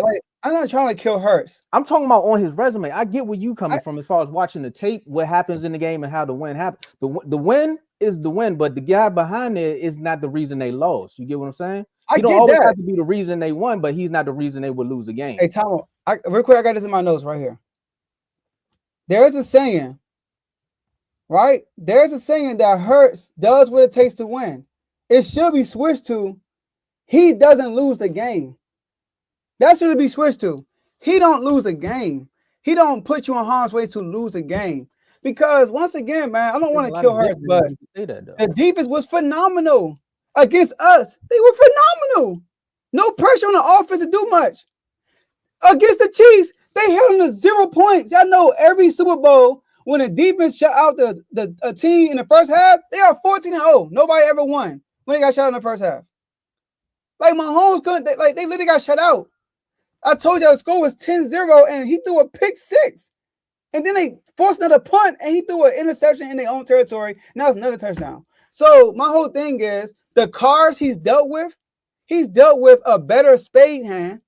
I'm not trying to kill Hurts. I'm talking about on his resume. I get where you coming from as far as watching the tape, what happens in the game, and how the win happens. The win is the win, but the guy behind it is not the reason they lost. You get what I'm saying? You don't always have to be the reason they won, but he's not the reason they would lose a game. Hey, Tomo, real quick, I got this in my notes right here. There is a saying, right? There's a saying that Hurts does what it takes to win. It should be switched to, he doesn't lose the game. That should be switched to. He don't lose a game. He don't put you in harm's way to lose a game. Because once again, man, I don't want to kill Hurts, but the defense was phenomenal against us. They were phenomenal. No pressure on the offense to do much. Against the Chiefs, they held them to 0 points. Y'all know every Super Bowl, when the defense shut out a team in the first half, they are 14-0. Nobody ever won when they got shut out in the first half. Like Mahomes couldn't, they literally got shut out. I told you the score was 10-0, and he threw a pick 6. And then they forced another punt, and he threw an interception in their own territory. Now it's another touchdown. So my whole thing is the cards he's dealt with a better spade hand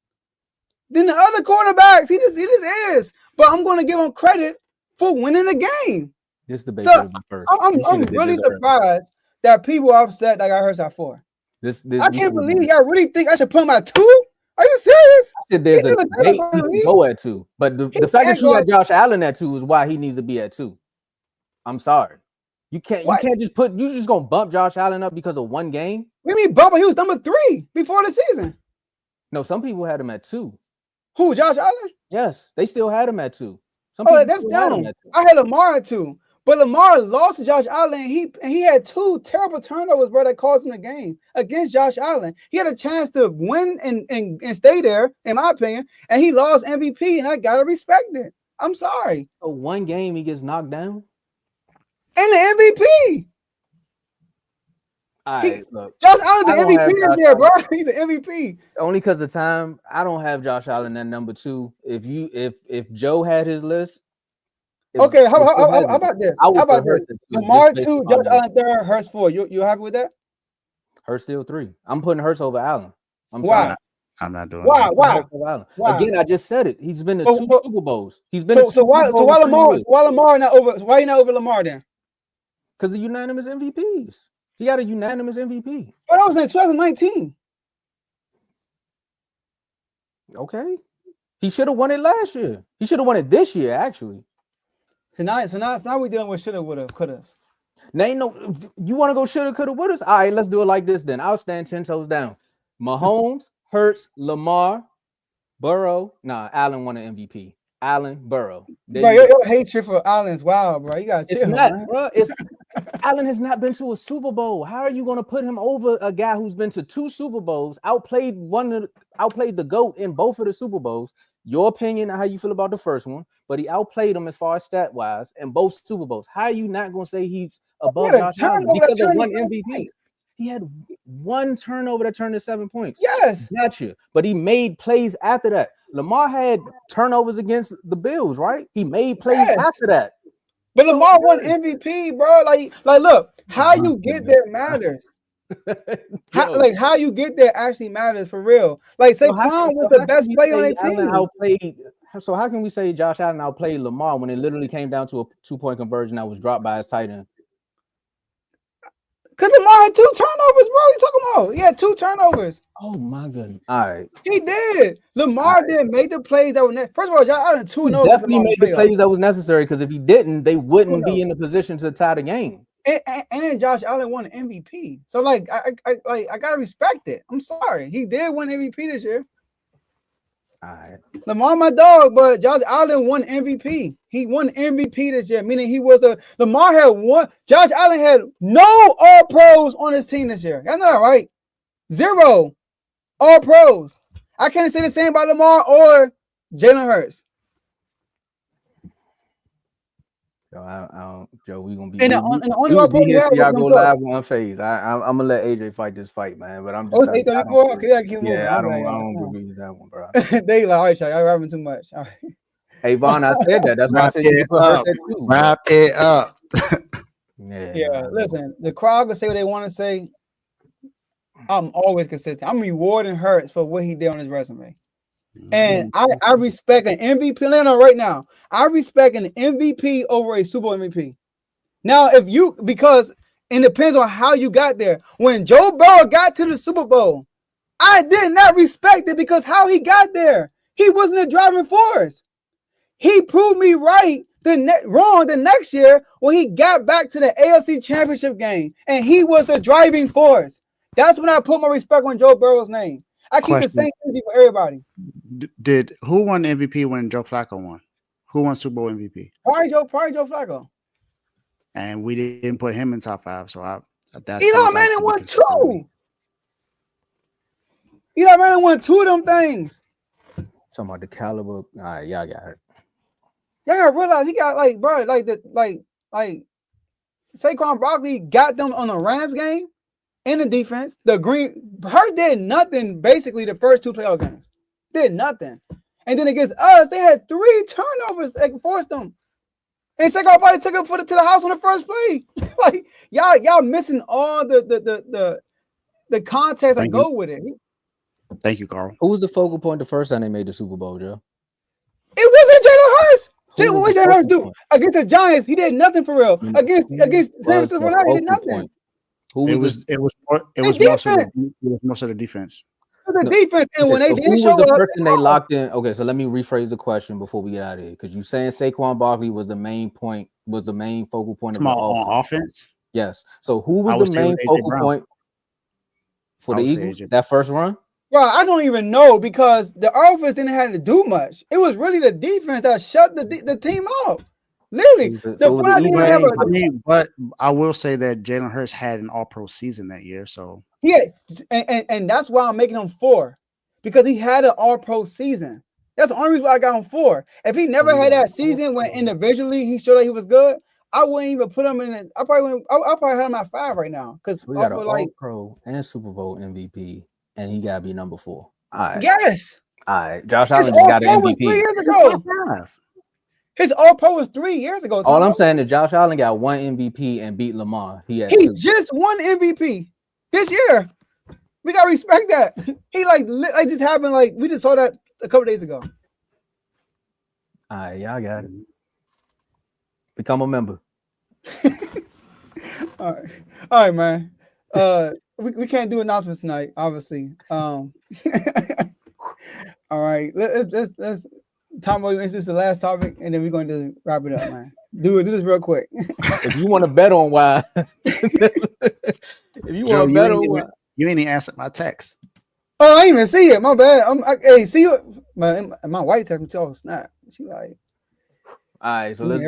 than the other quarterbacks. He just is. But I'm going to give him credit for winning the game. This debate first. I'm really surprised that people are upset that I got Hurts at 4. I can't believe y'all really think I should put him at 2. Are you serious? I said there's a debate he can go at 2, but the fact that you got Josh Allen at 2 is why he needs to be at 2. I'm sorry. You can't just gonna bump Josh Allen up because of one game. What do you mean bump? He was number 3 before the season. No, some people had him at 2. Who, Josh Allen? Yes, they still had him at 2. That's down. I had Lamar at 2. But Lamar lost to Josh Allen. He had 2 terrible turnovers, bro, that cost him the game against Josh Allen. He had a chance to win and stay there, in my opinion, and he lost MVP, and I gotta respect it. I'm sorry. So one game he gets knocked down? And the MVP. Look, Josh Allen's an MVP this year, bro. He's an MVP. Only because of time. I don't have Josh Allen at number 2. If Joe had his list, Okay, how about this? How about this? Lamar 2, Josh Allen 3rd, Hurts 4. You happy with that? Hurts still 3. I'm putting Hurts over Allen. Why? I'm not doing Why? that. Why? Again, I just said it. He's been to 2 Super Bowls. He's been why Lamar not over? Why you not over Lamar then? Because the unanimous MVPs. He got a unanimous MVP. But that was in 2019. Okay. He should have won it last year. He should have won it this year, actually. So now we're dealing with shoulda, woulda, coulda. Now you want to go shoulda, coulda, woulda? All right, let's do it like this then. I'll stand 10 toes down. Mahomes, Hurts, Lamar, Burrow. Nah, Allen won an MVP. Allen, Burrow. Bro, your hatred for Allen's wild, bro. You got to chill, man. Bro. Allen has not been to a Super Bowl. How are you going to put him over a guy who's been to 2 Super Bowls, outplayed the GOAT in both of the Super Bowls? Your opinion on how you feel about the first one, but he outplayed him as far as stat wise in both Super Bowls. How are you not going to say he's above Josh Allen because of one MVP? He had 1 turnover that turned to 7 points. Yes, gotcha. But he made plays after that. Lamar had turnovers against the Bills, right? He made plays after that. But Lamar won MVP, bro. Like, look, how you get there matters. How you get there actually matters for real. Like, Saquon was the best player on their team. So how can we say Josh Allen outplayed Lamar when it literally came down to a 2-point conversion that was dropped by his tight end? Because Lamar had 2 turnovers, bro. You talking about? He had 2 turnovers. Oh my goodness! All right, he did. Lamar didn't make the plays that were first of all, Josh Allen 2-0. Definitely made the plays that was necessary. Because if he didn't, they wouldn't be in the position to tie the game. And Josh Allen won an MVP. So I gotta respect it. I'm sorry, he did win MVP this year. All right, Lamar my dog, but Josh Allen won MVP. He won MVP this year, meaning he was Lamar had one. Josh Allen had no All Pros on his team this year. That's not right. 0 All Pros. I can't say the same about Lamar or Jalen Hurts. Joe, we gonna be. And the only All Pro you have y'all go live on Phase. I'm gonna let AJ fight this fight, man. But I'm just. It's 8:34. Okay, I keep moving. Yeah, I don't agree with that one, bro. They like, all right, y'all rapping too much. All right. Hey Vaughn, I said that. That's why I said you put Hurts at 2. Wrap it up. Yeah. Listen, the crowd can say what they want to say. I'm always consistent. I'm rewarding Hurts for what he did on his resume. And I respect an MVP. Right now, I respect an MVP over a Super Bowl MVP. Now, because it depends on how you got there. When Joe Burrow got to the Super Bowl, I did not respect it because how he got there. He wasn't a driving force. He proved me wrong the next year when he got back to the AFC Championship game, and he was the driving force. That's when I put my respect on Joe Burrow's name. I keep the same energy for everybody. Who won MVP when Joe Flacco won? Who won Super Bowl MVP? Probably Joe Flacco. And we didn't put him in top 5. So that's Eli Manning won 2. Eli Manning won 2 of them things. Talking about the caliber. All right, y'all got it. Y'all gotta realize he got Saquon Barkley got them on the Rams game in the defense. Hurts did nothing basically the first 2 playoff games. Did nothing. And then against us, they had 3 turnovers that forced them. And Saquon Barkley took him to the house on the first play. Like y'all missing all the context that go with it. Thank you, Carl. Who was the focal point the first time they made the Super Bowl, Joe? It wasn't Jalen Hurts. What did Jalen Hurts do against the Giants? He did nothing for real. Against San Francisco, he did nothing. It was most of the defense. The defense, and when they did show up, the person they locked in. Okay, so let me rephrase the question before we get out of here, because you're saying Saquon Barkley was the main focal point of the offense. Yes. So who was the main focal point for the Eagles that first run? Bro, I don't even know because the offense didn't have to do much. It was really the defense that shut the team out. Literally, but I will say that Jalen Hurts had an All-Pro season that year. So yeah, and that's why I'm making him 4 because he had an All-Pro season. That's the only reason why I got him 4. If he never had that season when individually he showed that he was good, I wouldn't even put him in it. I probably have him at 5 right now because we got an All-Pro and Super Bowl MVP, and he gotta be number 4. All right. Yes. All right. Josh Allen just got an MVP. 3 years ago. His All-Pro was 3 years ago. All I'm saying is Josh Allen got 1 MVP and beat Lamar. He just won MVP this year. We gotta respect that. He like just happened. Like we just saw that a couple days ago. All right, y'all got it. Become a member. All right, man. We can't do announcements tonight, obviously. All right, let's Tomo, this is the last topic, and then we're going to wrap it up, man. Do this real quick. If you want to bet on why, you ain't even answered my text. Oh, I ain't even see it. My bad. Hey, see you. My wife texted me too. Snap. She like. All right, so let's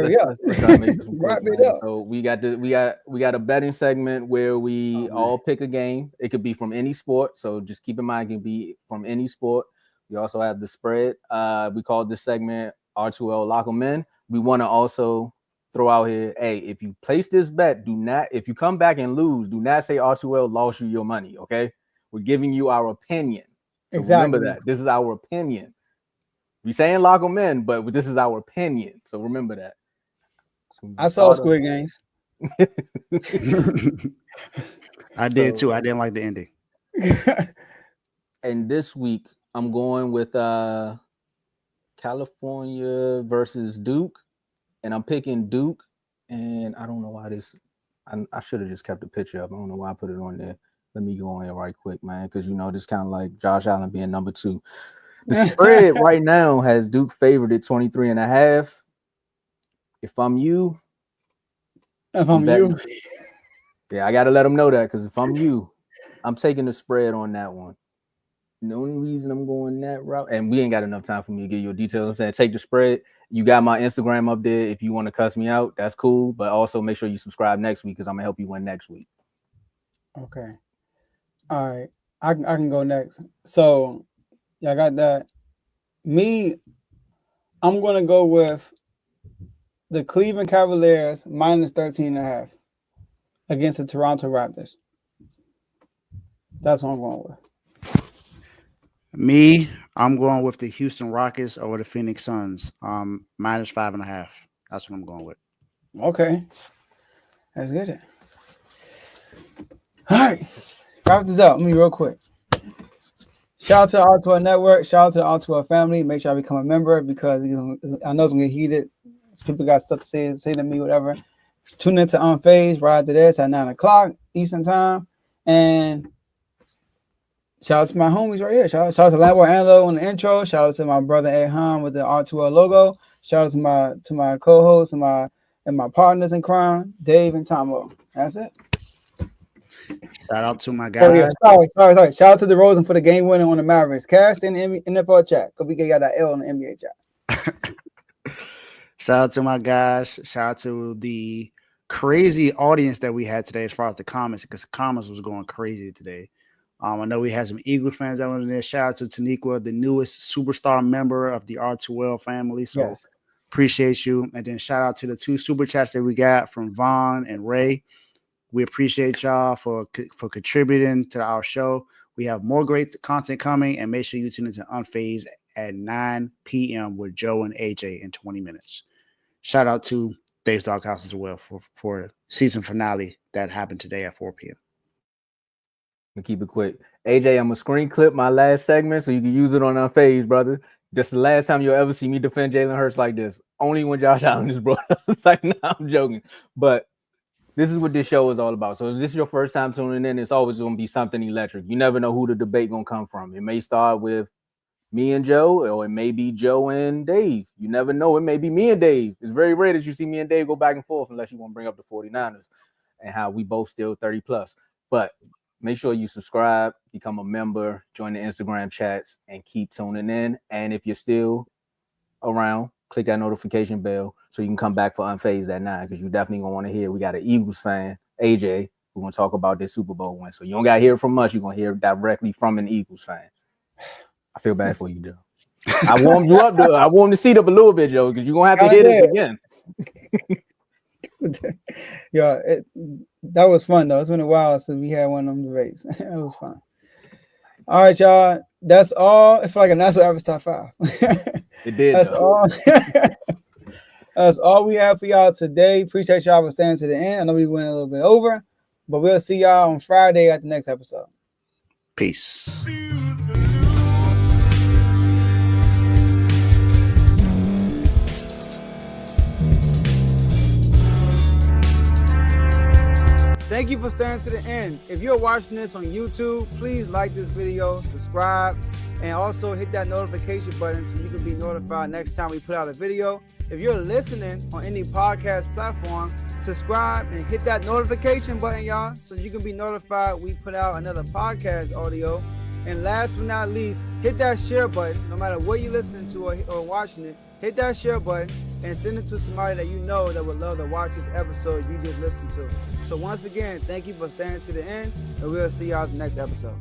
try to make this quick, man. So we got a betting segment where we all pick a game. It could be from any sport, so just keep in mind it can be from any sport. We also have the spread. We call this segment R2L Lock 'em In. We want to also throw out here, hey, if you place this bet, if you come back and lose, do not say R2L lost you your money, okay? We're giving you our opinion. So exactly. Remember that. This is our opinion. We're saying lock them in, but this is our opinion. So remember that. So I saw Squid Games. I did too. I didn't like the ending. And this week, I'm going with California versus Duke. And I'm picking Duke. And I don't know why this. I should have just kept the picture up. I don't know why I put it on there. Let me go on here right quick, man. Because, this kind of like Josh Allen being number 2. The spread right now has Duke favored at 23.5. If I'm you, yeah, I got to let them know that because if I'm you, I'm taking the spread on that one. The only reason I'm going that route, and we ain't got enough time for me to give you a detail. I'm saying take the spread. You got my Instagram up there. If you want to cuss me out, that's cool. But also make sure you subscribe next week because I'm gonna help you win next week. Okay. All right. I can go next. So yeah, I got that. I'm gonna go with the Cleveland Cavaliers minus 13.5 against the Toronto Raptors. That's what I'm going with. I'm going with the Houston Rockets over the Phoenix Suns. Minus 5.5. That's what I'm going with. Okay. That's good. All right. Wrap this up. Let me real quick. Shout out to the R2L Network. Shout out to the R2L family. Make sure I become a member because I know it's going to get heated. People got stuff to say to me, whatever. Tune into Unfazed right after this at 9 o'clock Eastern time. And shout out to my homies right here. Shout out to Lambo Anlo on the intro. Shout out to my brother Ahan with the R2L logo. Shout out to my co-hosts and my partners in crime, Dave and Tomo. That's it. Shout out to my guys. Sorry. Shout out to DeRozan for the game winning on the Mavericks. Cast in the NFL chat because we got that L in the NBA chat. Shout out to my guys. Shout out to the crazy audience that we had today as far as the comments because the comments was going crazy today. I know we had some Eagles fans that were in there. Shout out to Taniqua, the newest superstar member of the R2L family. So yes. Appreciate you. And then shout out to the 2 super chats that we got from Vaughn and Ray. We appreciate y'all for contributing to our show. We have more great content coming, and make sure you tune into Unfazed at 9 p.m. with Joe and AJ in 20 minutes. Shout out to Dave's Doghouse as well for season finale that happened today at 4 p.m. I'm gonna keep it quick. AJ, I'm gonna screen clip my last segment so you can use it on Unfazed, brother. This is the last time you'll ever see me defend Jalen Hurts like this. Only when Josh Allen is brought up. It's like, no, I'm joking. But this is what this show is all about. So if this is your first time tuning in, it's always going to be something electric. You never know who the debate going to come from. It may start with me and Joe, or it may be Joe and Dave. You never know. It may be me and Dave. It's very rare that you see me and Dave go back and forth unless you want to bring up the 49ers and how we both still 30 plus. But make sure you subscribe, become a member, join the Instagram chats, and keep tuning in. And if you're still around, click that notification bell so you can come back for Unfazed at 9 because you definitely going to want to hear. We got an Eagles fan, AJ, who's going to talk about this Super Bowl win. So you don't got to hear from us. You're going to hear directly from an Eagles fan. I feel bad for you, Joe. I warmed you up, though. I warmed the seat up a little bit, Joe, because you're going to have to hear this again. Yeah, that was fun though. It's been a while since we had one of them debates. It was fun. All right, y'all. That's all. I feel like a national average top 5. It did. That's all. That's all we have for y'all today. Appreciate y'all for staying to the end. I know we went a little bit over, but we'll see y'all on Friday at the next episode. Peace. Thank you for staying to the end. If you're watching this on YouTube, please like this video, subscribe, and also hit that notification button so you can be notified next time we put out a video. If you're listening on any podcast platform, subscribe and hit that notification button, y'all, so you can be notified we put out another podcast audio. And last but not least, hit that share button. No matter what you're listening to or watching it, hit that share button and send it to somebody that you know that would love to watch this episode you just listened to. So once again, thank you for staying to the end, and we'll see y'all in the next episode.